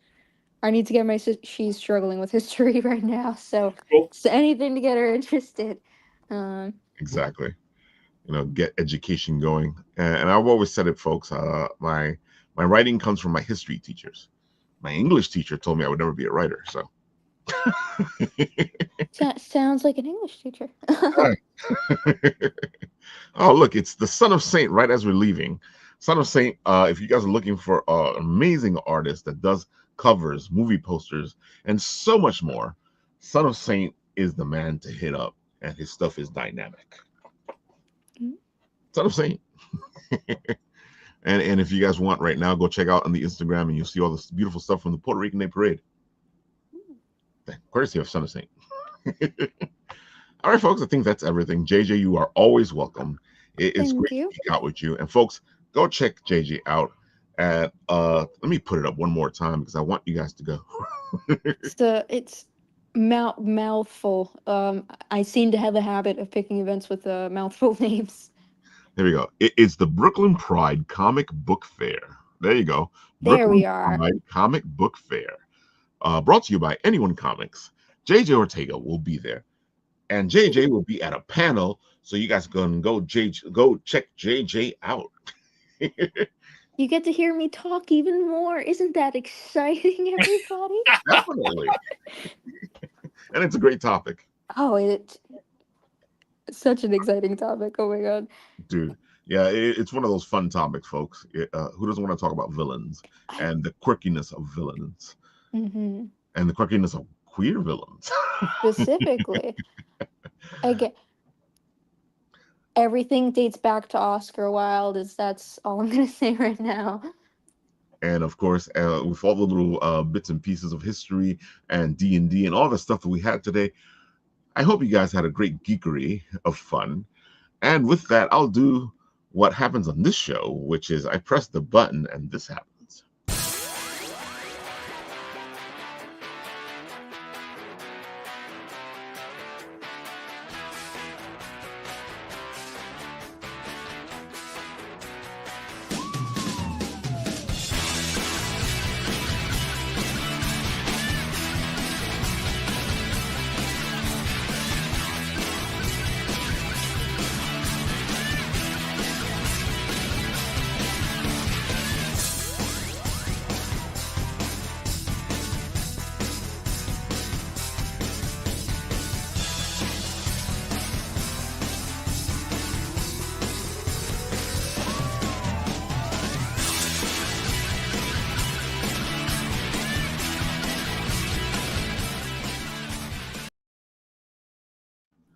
I need to get my she's struggling with history right now. So, cool. So anything to get her interested. Exactly. Get education going. And I've always said it, folks. My writing comes from my history teachers. My English teacher told me I would never be a writer. So sounds like an English teacher. Oh, look, it's the Son of Saint right as we're leaving. Son of Saint, if you guys are looking for an amazing artist that does covers, movie posters, and so much more, Son of Saint is the man to hit up, and his stuff is dynamic. Son of Saint. and if you guys want right now, go check out on the Instagram and you'll see all this beautiful stuff from the Puerto Rican Day Parade. Courtesy of Son of Saint. All right, folks, I think that's everything. JJ, you are always welcome. It's great to geek out with you. And folks, go check JJ out at let me put it up one more time because I want you guys to go. It's mouthful. I seem to have a habit of picking events with mouthful names. There we go. It's the Brooklyn Pride Comic Book Fair. There you go. There we are. Pride Comic Book Fair. Brought to you by Anyone Comics. JJ Ortega will be there. And JJ will be at a panel. So you guys can go check JJ out. You get to hear me talk even more. Isn't that exciting, everybody? Definitely. And it's a great topic. Oh, it's such an exciting topic. Oh my god. Dude. Yeah, it's one of those fun topics, folks. Who doesn't want to talk about villains and the quirkiness of villains? Mm-hmm. And the quirkiness of queer villains. Specifically. Again, everything dates back to Oscar Wilde. That's all I'm going to say right now. And of course, with all the little bits and pieces of history and D&D and all the stuff that we had today, I hope you guys had a great geekery of fun. And with that, I'll do what happens on this show, which is I press the button and this happens.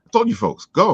I told you folks, go.